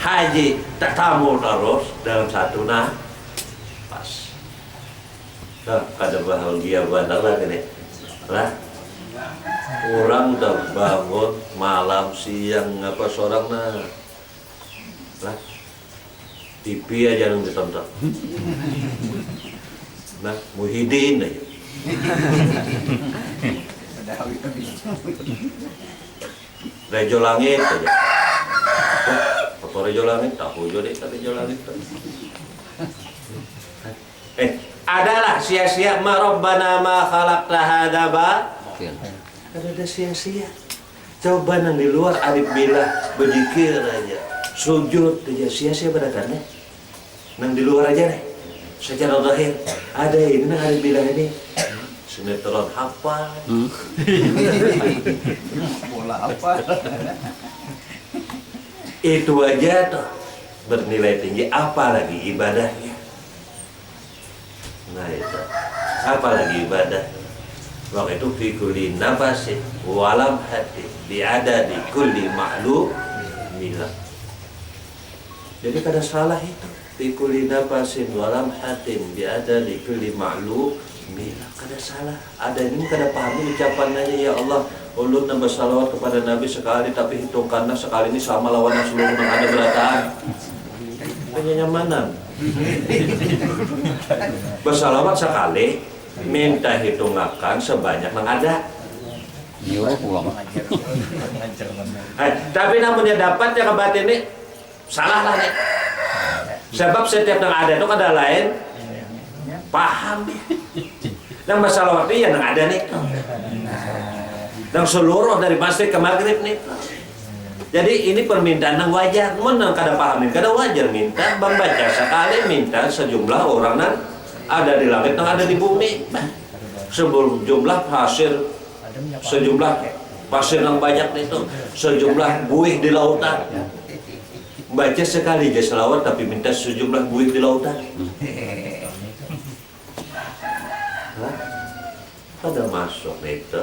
Haji tertamu terus dalam satu nafas. Kadang bahagia benar lah ini. Orang udah bangun malam siang apa seorang TV aja yang ditonton. Muhyiddin aja. Rejo langit aja. Apa rejo langit? Tahu juga deh rejo langit. Adalah sia-sia ma rabbana ma khalaqta hadza batil. Ada sia-sia. Coba nang di luar alif bilah berzikir aja. Sujud aja sia-sia berarti. Nang di luar aja nih. Secara zahir ada ini nang alif bilah ini. Sinetron hafal. Bola apa? Itu aja tuh bernilai tinggi, apalagi ibadahnya. Nah itu, apalagi ibadah. Waktu itu fi kulli nafasin walam hati biada di kulli ma'lum milah. Jadi kada salah itu fi kulli nafasin walam hatin biada di kulli ma'lum milah. Kada salah. Ada ini kada pahami ucapan aja ya Allah. Ulun nambah salawat kepada Nabi sekali tapi hitungkanlah sekali ini sama lawan yang seluruh yang ada berataan. Kenyamanan. Bersalawat sekali minta hitungakan sebanyak yang ada. Tapi namunnya dapat ya kebatin ini salah lah nih. Sebab setiap yang ada itu ada lain paham dia. Dan masalah waktu yang ada nih. Dan seluruh dari masjid ke maghrib nih. Jadi ini permintaan yang wajar. Mana kada pahamin, kada wajar minta membaca sekali minta sejumlah orang yang ada di langit yang ada di bumi. Sebelum jumlah pasir, sejumlah pasir yang banyak itu, sejumlah buih di lautan. Baca sekali aja selawat tapi minta sejumlah buih di lautan. Ada masuk itu.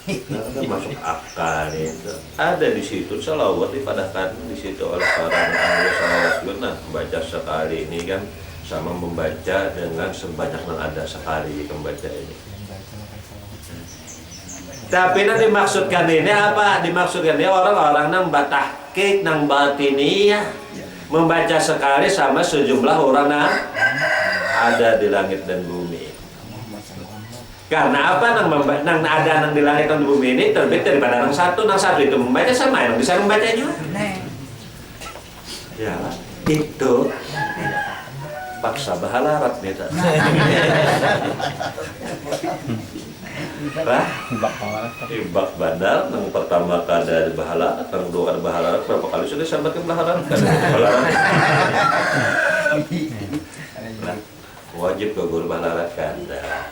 Ada masuk akal itu. Ada di situ salawat dipadahkan di situ oleh para ahli salawat. Nah, baca sekali ini kan sama membaca dengan sebanyak yang ada sekali membaca ini. Tapi nanti dimaksudkan ini apa? Dimaksudkan ini orang-orang nang batahkik nang batiniyah membaca sekali sama sejumlah orang nang ada di langit dan bumi. Karena apa? Nang ada nang di langit dan bumi ini terbit daripada nang satu itu membaca sama yang bisa membaca juga. Ya, itu paksa bahalarat nih. Ibak bandar yang pertama kada di bahalarat, yang kedua kada bahalarat, berapa kali sudah sampai ke bahalarat? Wajib ke guru bahalarat kada.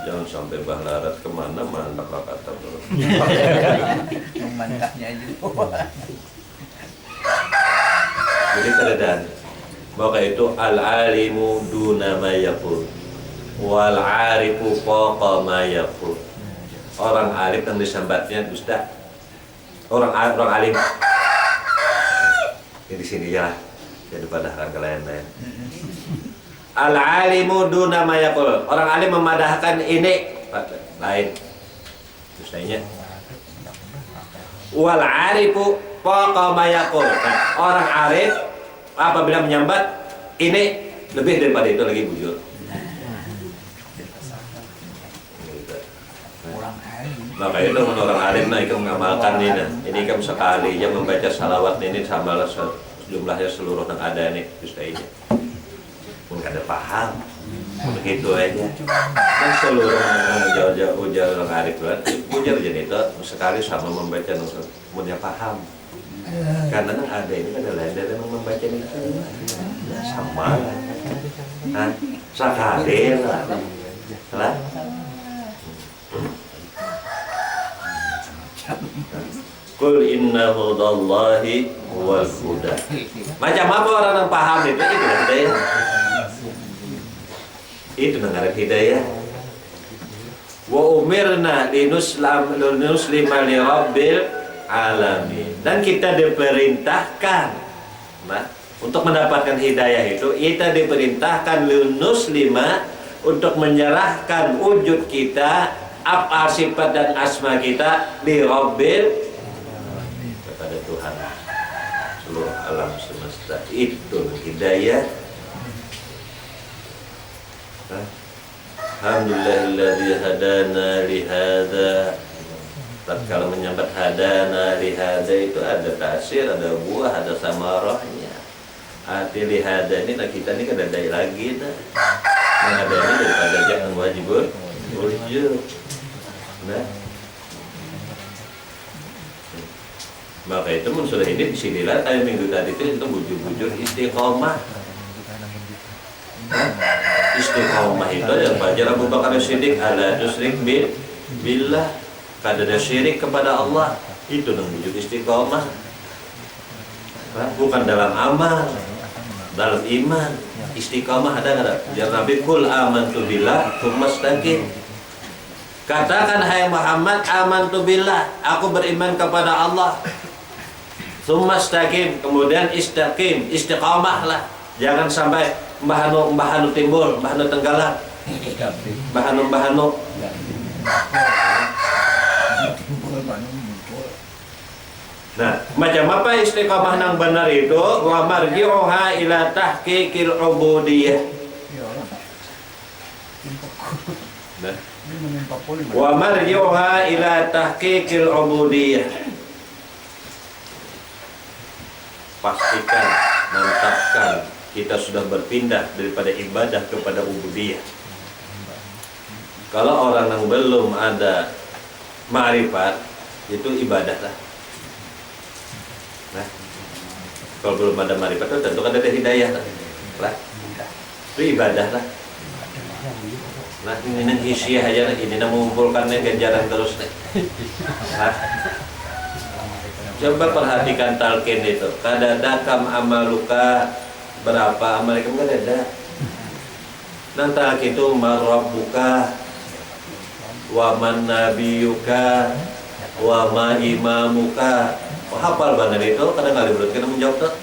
Jangan sampai bahalarat kemana mantap kata dulu. Mantapnya aja. Jadi keadaan maka itu al-alimu duna ma yaqul wal arifu faqa ma yaqul. Orang alim yang disambatnya dusta. Orang alim ini di sini ya daripada orang lain-lain. Al-alimu duna ma yaqul. Orang alim memadahkan ini lain dustanya. Wal arifu faqa ma yaqul. Orang arif apabila menyambat ini lebih daripada itu lagi bujur. Maka itu orang alim nah itu mengamalkan ini. Ini kamu sekali yang membaca salawat ini sama jumlahnya seluruh yang ada nih ustaznya. Pun kada paham. Begitu aja. Dan seluruh jauh-jauh ujar orang arif ujar jadi itu sekali sama membaca punya paham. Karena kan ada ini kan lain dari membaca itu sama sekali lah Qul inna hudallahi wal huda. Macam apa orang yang paham itu hidayah. Itu mengarah hidayah. Wa umirna linuslima li rabbil alamin. Dan kita diperintahkan untuk mendapatkan hidayah itu kita diperintahkan linuslima untuk menyerahkan wujud kita, apa sifat dan asma kita di rabbil kepada Tuhan seluruh alam semesta. Itu hidayah. Alhamdulillahilladzi hadana li hadza. Tatkala menyambat hadana li hadza itu ada tasir, ada buah, ada samarahnya. Arti li hadza ini kita ini kada ada lagi dah. Yang ada ini daripada jangan wajib wujud. Nah. Maka itu sudah ini disinilah kayak minggu tadi itu bujur-bujur istiqomah. Istiqomah itu yang belajar Abu Bakar Siddiq ala tusyrik billah, kada ada syirik kepada Allah. Itu yang bujur istiqomah. Bukan dalam amal, dalam iman. Istiqomah ada kada? Ya Nabi kul amantu billah tsumma istaqim. Katakan hai Muhammad amantu billah, aku beriman kepada Allah. Tsumma istaqim, kemudian istaqim, istiqomahlah. Jangan sampai mbahanu timbul, mbahanu tenggelam. Mbahanu Nah, macam apa istiqomah nang benar itu? Wa marji'uha ila tahqiqil ubudiyah. Nah. Wa marji'uha ila tahqiqil ubudiyah. Pastikan, mantapkan kita sudah berpindah daripada ibadah kepada ubudiyah. Kalau orang yang belum ada ma'rifat itu ibadah lah. Nah, kalau belum ada ma'rifat itu tentu kan ada hidayah lah. Itu ibadah lah. Nah, ini nang hisiah aja, ini nang mengumpulkannya ganjaran terus nih. Nah, coba perhatikan talqin itu. Kadada kam amaluka, berapa amal kamu kadada. Nang talqin itu marabbuka wa man nabiyuka wa ma imamuka. Hafal benar itu, kadang kali berarti kita menjawab tuh.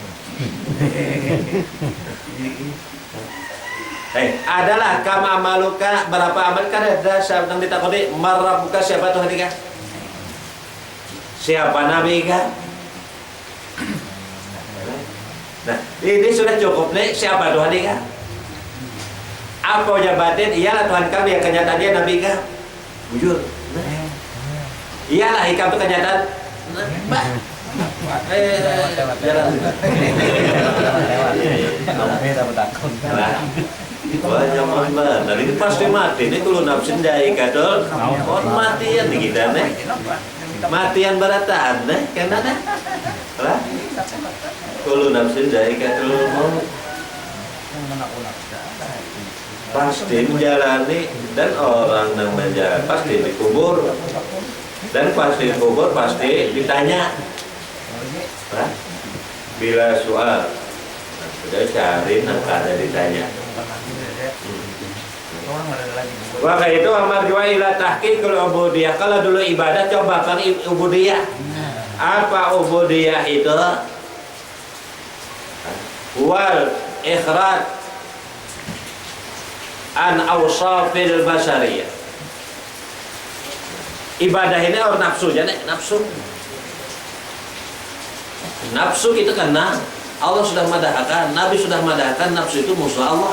Adalah kama maluka berapa amal kan ada yang ditakoni marabuka siapa Tuhan kita? Siapa Nabi kan? Nah, ini sudah cukup nih siapa Tuhan kita? Apa jabatin? Iyalah Tuhan kami yang kenyataannya Nabi kan? Bujur. Iyalah hikam itu kenyataan. Jalan. Banyak benar. Ini pasti mati. Ini kalau nafsin jahit kadol, matian nih kita nih. Matian berataan nih, kena nih. Lah, kalau nafsin jahit kadol pasti menjalani dan orang yang menjalani pasti dikubur dan pasti dikubur pasti ditanya. Lah, bila soal sudah cari ada ditanya. Maka itu amar jua ila tahqiqul ubudiyah. Kalau dulu ibadah coba kan ubudiyah. Apa ubudiyah itu? Wal ikhraj an awsafil basariyah. Ibadah ini orang nafsu jadi nafsu. Nafsu itu karena Allah sudah madahkan, Nabi sudah madahkan nafsu itu musuh Allah.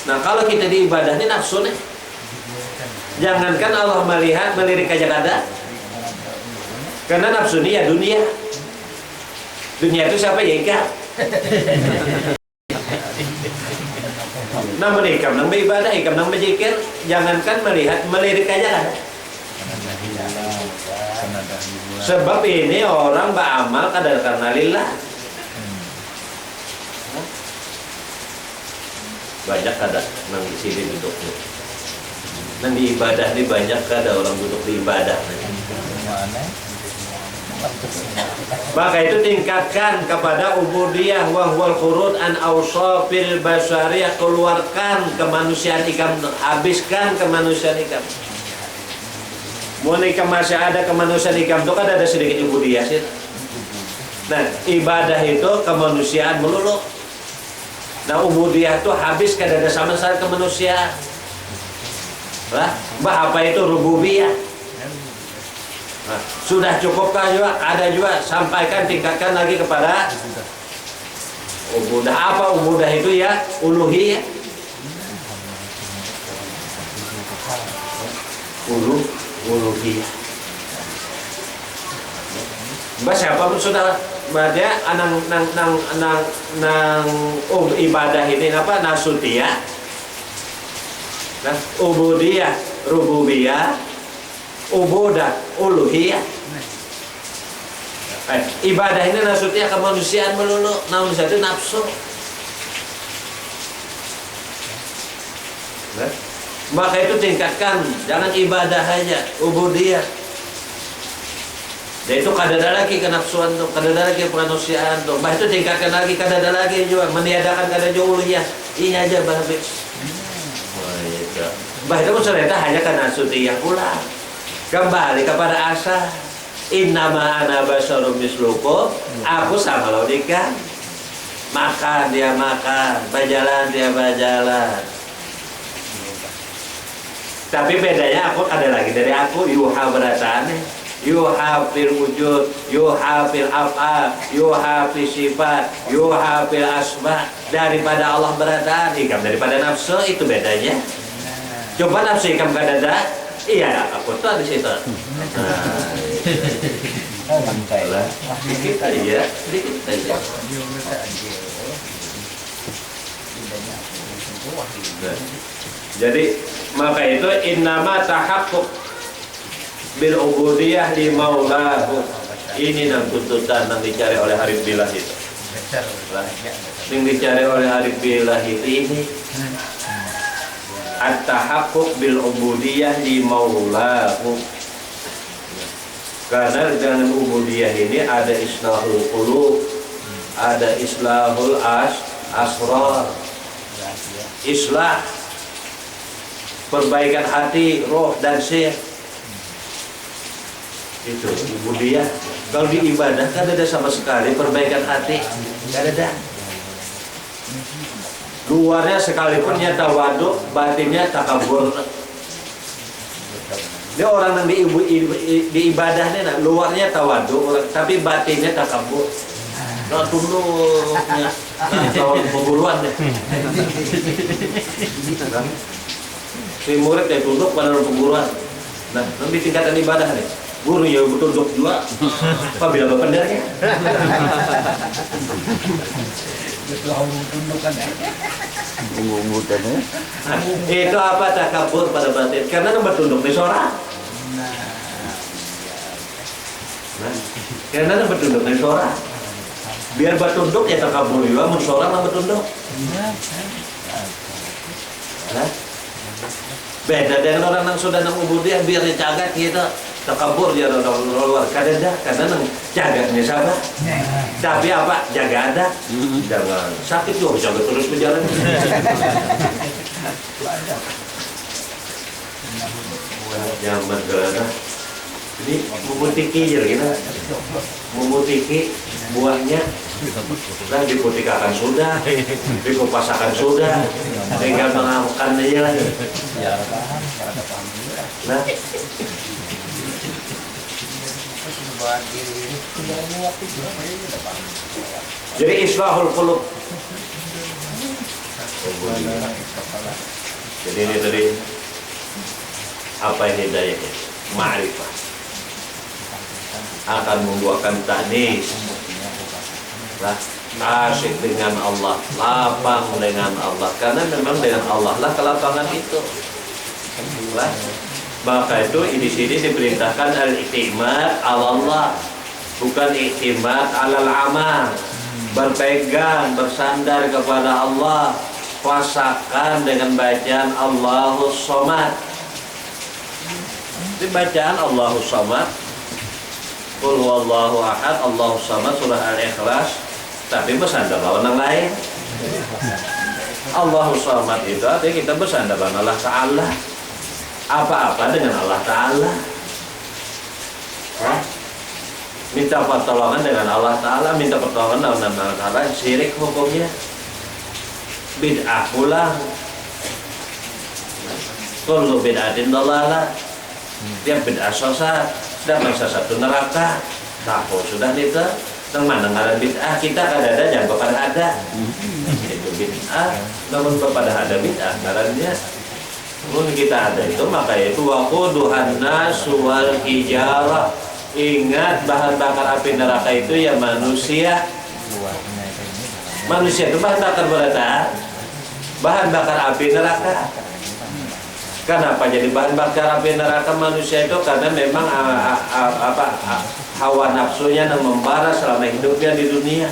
Nah kalau kita di ibadah ini nafsu nih, jangankan Allah melirik aja ada, karena nafsu ini ya dunia. Dunia itu siapa ya Ika? Namun ikam nang beribadah, ikam nang berzikir, jangankan melirik aja ada. Sebab ini orang beramal kadar karena lillah. Banyak kada nang di sini duduknya. Nang di ibadah ini banyak kada orang duduk di ibadah. Maka itu tingkatkan kepada ubudiyah wa huwal khurud an awsafil basariyah, keluarkan kemanusiaan ikam, habiskan kemanusiaan ikam. Mulai masih ada kemanusiaan ikam itu kan ada sedikit ubudiyah sih. Nah, ibadah itu kemanusiaan melulu. Nah, ubudiyah itu habis kada ada sama sekali kemanusiaan. Lah, apa itu rububiyah? Nah, sudah cukupkah juga? Ada juga, sampaikan, tingkatkan lagi kepada ubudah. Apa ubudah itu ya? Uluhiyah. Uluhiyah. Siapa pun sudah dia ibadah ini apa nasutiyah. Nah, ubudiyah, rububiyah, ubudah, uluhiyah. Ibadah ini nasutiyah kemanusiaan melulu, namun satu nafsu. Nah, maka itu tingkatkan, jangan ibadah aja, ubudiyah. Dan itu kadada lagi kenafsuan tuh, kadada lagi kemanusiaan tuh. Bah itu tingkatkan lagi, kadada lagi juga meniadakan kadada uluhiyah. Ini aja habis. Bah itu ternyata hanya karena sutiyah pula. Kembali kepada asal. Innama ana basyarum mislukum, aku sama logika. Makan dia makan, berjalan dia berjalan. Tapi bedanya aku ada lagi dari aku yuha beratane. Yuha fil wujud, yuha fil af'al, yuha fil sifat, yuha fil asma. Daripada Allah berataan, ikam daripada nafsu, itu bedanya. Coba nafsu ikam kadada, iya aku tuh ada situ. Sedikit aja, sedikit aja. Jadi maka itu innama tahaqquq bil ubudiyah li maulahu. Ini nang tuntutan yang dicari oleh Arif Billah itu. Yang dicari oleh Arif Billah itu ini at-tahaqquq bil ubudiyah li maulahu. Karena dengan ubudiyah ini ada islahul qulub, ada islahul asrar, islah perbaikan hati, roh dan sir. Itu ibu dia. Kalau di ibadah kan ada sama sekali perbaikan hati, nggak ada. Luarnya sekalipun dia tawaduk, batinnya takabur. Dia orang yang di ibadahnya, nah, luarnya tawaduk, tapi batinnya takabur. Nah, tunduknya, tahun pemburuan deh. Si murid dia tunduk pada pemburuan. Nah, nanti tingkatan ibadah nih. Guru ya tunduk juga. Apa bila berpendarnya? Itu orang tunduk kan ya. Ungu-ungutan ya. Itu apa takabur pada batin? Karena kan bertunduk di sorak. Nah, karena kan bertunduk di sorak. Biar bertunduk ya takabur juga, mun sorak lah bertunduk. Nah, beda dengan orang yang sudah nang ubudiyah biar dijaga gitu. Takabur dia orang luar kadang karena nang jaganya sabar. Tapi apa? Jaga ada. Jangan sakit juga jaga terus berjalan. Zaman gelana. Ini memutiki aja gitu. Memutiki buahnya. Nah, diputikakan sudah, dikupasakan sudah, tinggal mengamukan aja lah. Nah, jadi islahul qulub. Jadi ini tadi apa hidayahnya? Ma'rifah akan membuahkan ta'nis. Lah, asyik dengan Allah, lapang dengan Allah, karena memang dengan Allah lah kelapangan itu. Lah, maka itu di sini diperintahkan al-i'timad ala Allah, bukan i'timad alal amal. Berpegang, bersandar kepada Allah, kuasakan dengan bacaan Allahus Somad. Di bacaan Allahus Somad, Qul huwallahu ahad, Allahus Samad, surah Al-Ikhlas. Tapi bersandar lawan yang lain. Allahus Samad itu artinya kita bersandar lawan Allah Ta'ala. Apa-apa dengan Allah Ta'ala. Minta pertolongan dengan Allah Ta'ala, minta pertolongan dengan Allah Ta'ala, syirik hukumnya. Bid'ah pulang. Kullu bid'atin dalalah. Dia bid'ah sesat. Sudah masa satu neraka, takut sudah itu. Yang mana ngaran bid'ah kita ada jangan kepada ada. Itu bid'ah, namun kepada ada bid'ah ngarannya. Mun kita ada itu maka itu waquduhan nasu wal hijarah. Ingat bahan bakar api neraka itu ya manusia. Manusia itu bahan bakar berata. Bahan bakar api neraka. Kenapa jadi bahan bakar api neraka manusia itu? Karena memang hawa nafsunya yang membara selama hidupnya di dunia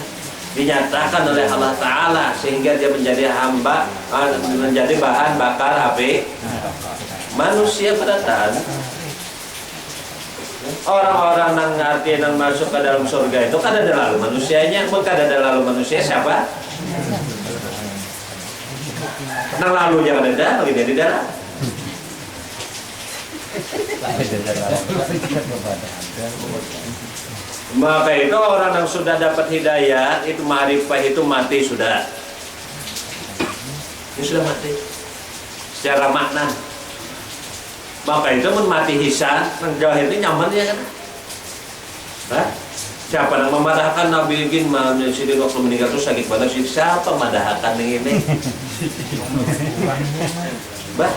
dinyatakan oleh Allah Ta'ala sehingga dia menjadi hamba, menjadi bahan bakar api manusia beratan. Orang-orang yang ngerti yang masuk ke dalam surga itu kan ada lalu manusianya, bukan ada lalu manusia siapa? Yang lalu yang ada lagi di dalam. Maka itu orang yang sudah dapat hidayah itu ma'rifah itu mati sudah. Ini sudah mati secara makna. Maka itu pun mati hisan, yang jahil ini nyaman ya kan? Hah? Siapa yang memadahkan Nabi Gin Sidin waktu meninggal itu sakit banget sih? Siapa memadahkan ini? Bah?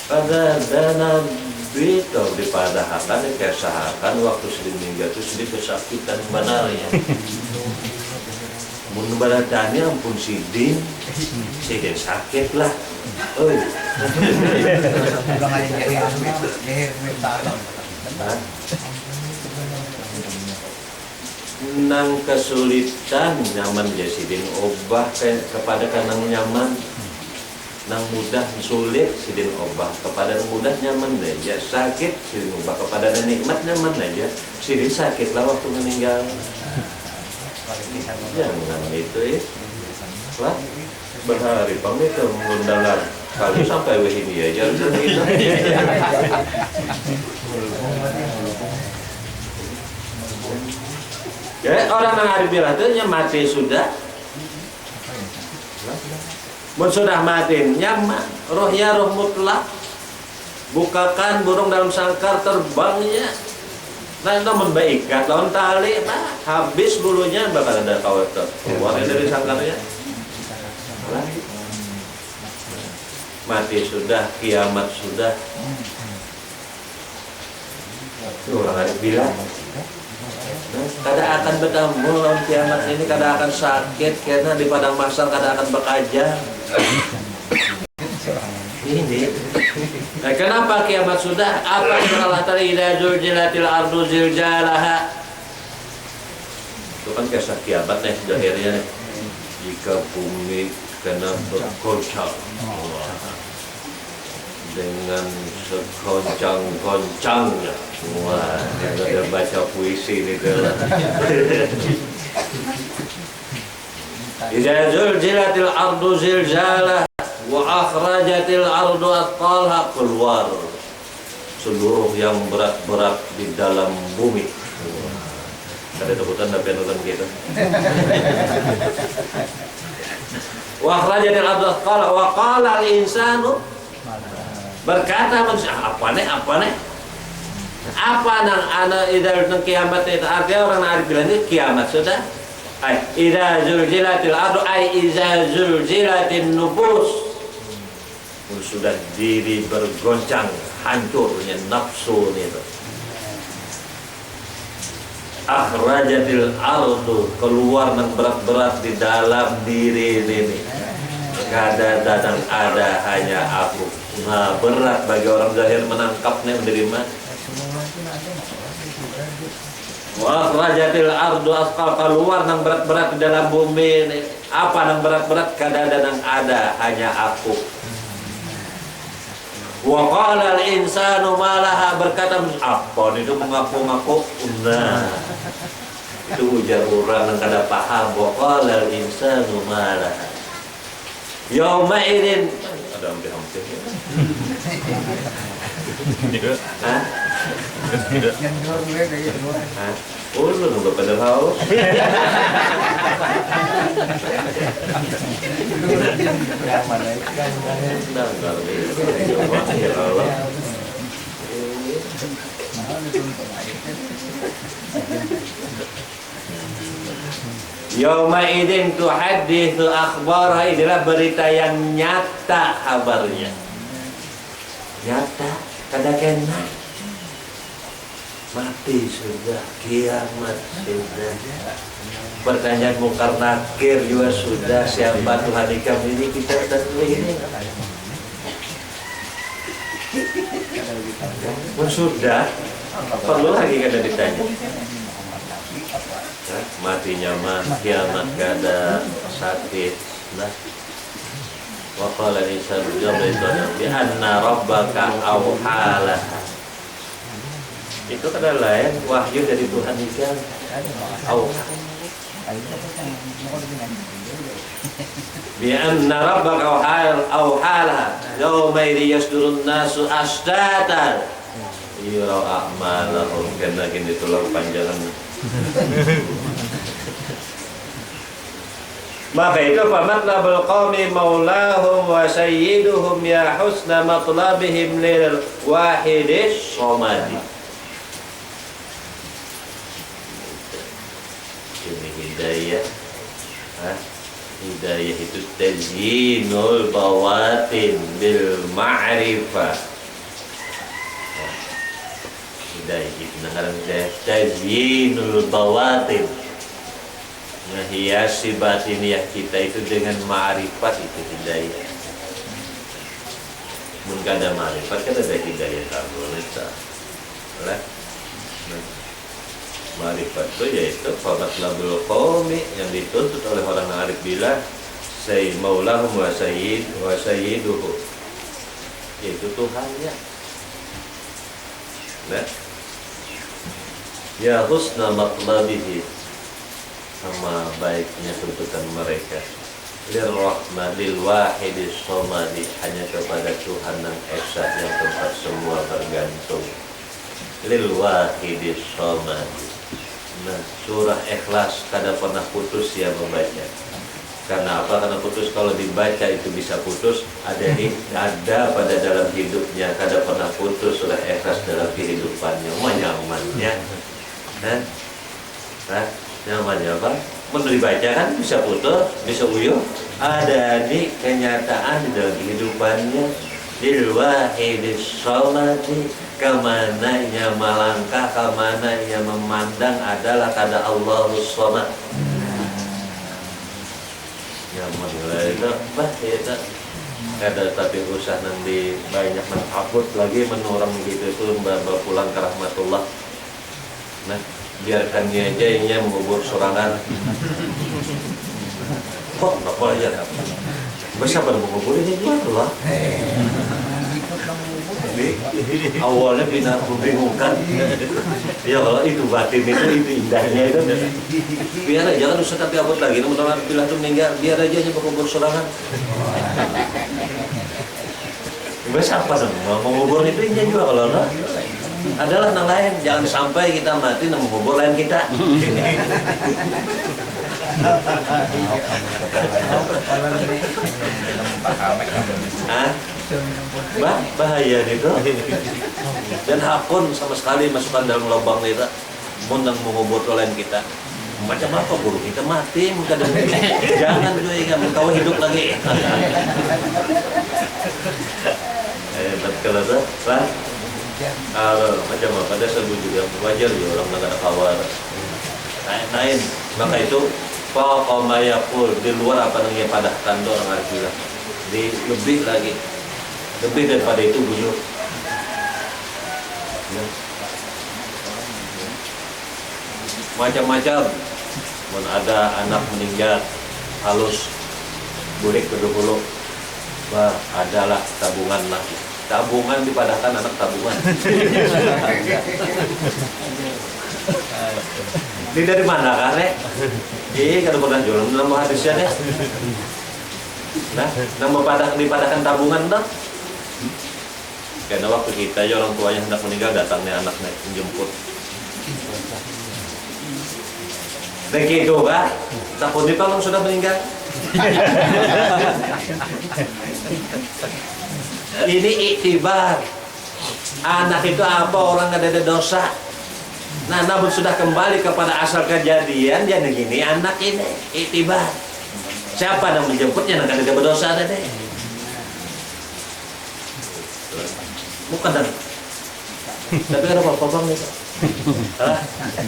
Ada Nabi tahu dipadahkan kesahakan waktu sedih meninggal itu sedih kesakitan benarnya. Mun baratanya ampun sidin sakit lah. Oi. Nang kesulitan nyaman jasidin obah kepada kanang nyaman. Nang mudah sulit sidin obah kepada mudah nyaman aja, sakit sidin obah kepada nikmat nyaman aja, sidin sakit lah waktu meninggal. Jangan itu ya lah berhari pamit mengundang Kalau sampai begini aja gitu. Ya, orang yang hari bilang itu mati sudah. Mun sudah mati nyaman, rohnya roh mutlak. Bukakan burung dalam sangkar terbangnya. Nah, namun baik, lawan tali, habis bulunya bakal ada kawat keluarnya dari sangkarnya. Mati sudah, kiamat sudah. Orang hari bilang, kada akan bertemu lawan kiamat ini, kada akan sakit karena di padang mahsyar kada akan bekerja. Ini. Nah, kenapa kiamat sudah? Apa yang Allah Ta'ala idza zulzilatil ardu zilzalaha? Itu kan kisah kiamat nih akhirnya. Jika bumi kena bergoncang dengan segoncang-goncangnya. Wah, yang ada baca puisi ini adalah. Idza zulzilatil ardu zilzalaha wa akhrajatil ardu athqalha, keluar seluruh yang berat-berat di dalam bumi. Ada tebutan tapi nonton gitu. Wa akhrajatil ardu athqalha wa qala al-insanu, berkata manusia, apa nih apa nang ana idza kiamat itu artinya orang arif bilang ini kiamat sudah. Idza zulzilatil ardu idza zulzilatin nufus, sudah diri bergoncang, hancurnya nafsu itu. Akhrajatil ardu, keluar yang berat-berat di dalam diri ini. Kada datang ada hanya aku. Nah, berat bagi orang zahir menangkapnya, menerima. Wa akhrajatil ardu asqal, keluar yang berat-berat di dalam bumi ini. Apa yang berat-berat? Kada ada hanya aku. Wa qala al-insanu ma laha, berkata apa itu mengaku-ngaku. Nah, itu ujar orang yang kada paham. Wa qala al-insanu ma laha yauma idzin, ada hampir-hampir. Hah? Lu nunggu pada haus. Yauma idzin tuhadditsu akhbaraha, adalah berita yang nyata kabarnya. Nyata, kada kena. Mati sudah, kiamat sudah. Pertanyaan mungkar nakir juga sudah. Siapa Tuhan ikam ini kita tentu ini. Sudah, perlu lagi kada ditanya. Matinya mah, kiamat kada, sakit. Nah, wa qala al-insanu bi anna rabbaka awhalaha. Itu kada lain wahyu dari Tuhan ikan. Bi anna rabbaka awhalaha yauma yasdurun nasu ashtatan yura a'malahum, kena gini tulang panjangan. Maka itu famatlabul qaumi maulahum wa sayyiduhum ya husna matlabihim lil wahidis somadi. Ini hidayah. Hidayah itu tazyinul bawatin bil ma'rifah. Hidayah itu namanya tazyinul bawatin, menghiasi batiniah kita itu dengan ma'rifat, itu hidayah. Mun kada ma'rifat kada ada hidayah kabulita. Ma'rifat itu yaitu famatlabul qaumi, yang dituntut oleh orang arif bilang sayyid maulahum wa sayyiduhu, yaitu Tuhannya. Nah, ya husna matlabihi, sama baiknya tuntutan mereka. lirrahman lil wahidis somadi, hanya kepada Tuhan yang esa yang tempat semua bergantung. Lil wahidis somadi. Nah, surah Ikhlas kada pernah putus ya membaca. Karena apa? Karena putus, kalau dibaca itu bisa putus. Ada pada dalam hidupnya, kada pernah putus surah Ikhlas dalam kehidupannya. Nyamannya, nyamannya apa? Mau dibaca kan bisa putus, bisa uyuh. Ada di kenyataan di dalam kehidupannya. Lil wahidis somadi, kemananya melangkah, kemananya memandang adalah kada Allahus Somad. Nyaman lah itu, itu kada, tapi usah nanti banyak menakut lagi menurang gitu tuh bawa pulang ke rahmatullah. Nah, biarkan dia aja yang mengubur sorangan. Kok apa aja? Masa pada mengubur ini juga lah. Awalnya bina membingungkan. Ya kalau itu batin itu indahnya itu. Biar aja kan usah tapi abot lagi. Teman-teman bilang tuh meninggal, biar aja mengubur sorangan. Biasa apa dong? Mengubur itu indah juga kalau enggak. Adalah yang lain, jangan sampai kita mati dan mengubur lain kita. Bahaya itu. Dan hakun sama sekali masukkan dalam lubang kita, mundang mengubur lain kita. Macam apa buruk kita mati, jangan juga ingat kau hidup lagi. Kalau tu, macam apa? Ada sebut juga wajar juga orang nak ada kawar. Lain, maka itu Pakomayakul di luar apa namanya padahkan orang artilah di lebih lagi, lebih daripada itu buyur. Ya. Macam-macam. Mun ada anak meninggal halus bulik kedua adalah tabungan lagi. Tabungan dipadahkan anak tabungan. Ini dari mana kan, Rek? Kalau pernah jualan nama hadisnya deh. Nah, nama dipadahkan tabungan dah. Karena waktu kita ya orang tuanya hendak meninggal, datangnya anaknya menjemput. Begitu kan? Takut dipalung sudah meninggal. Ini iktibar. Anak itu apa, orang ada dosa. Nah, namun sudah kembali kepada asal kejadian, dia begini, anak ini iktibar. Siapa yang menjemputnya, nak ada berdosa ada deh. Bukan dan. Tapi ada apa bang nih?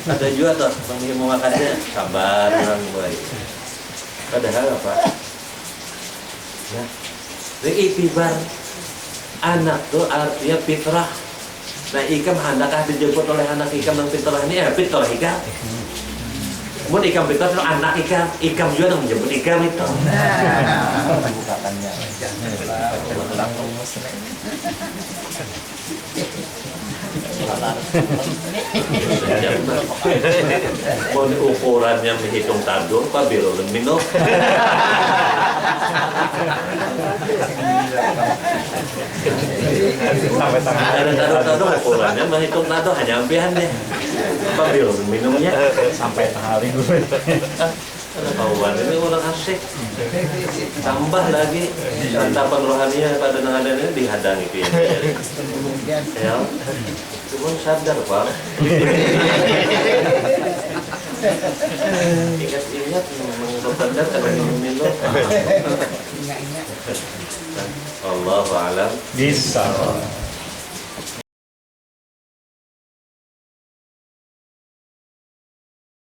Ada juga tuh, bang yang mau makannya, sabar orang baik. Padahal apa? Ya, iktibar. Anak tuh artinya fitrah. Nah, ikam hendaklah dijemput oleh anak ikam yang fitrah ini, ya fitrah ikam. Mun ikam fitrah itu anak ikam juga yang menjemput ikam itu. Bukakannya. Mun ukurannya menghitung tandung, Pak Biro minum. Sampai tangan. Ada ukurannya menghitung nado hanya ambihan deh. Pak Biro minumnya Sampai tengah hari dulu. ada kawan ini orang asik. Tambah lagi santapan rohaninya pada nangadan ini dihadang itu ya. Cuma sadar Pak. Ingat-ingat mengumpulkan ada minum. Allahu a'lam. Bisa.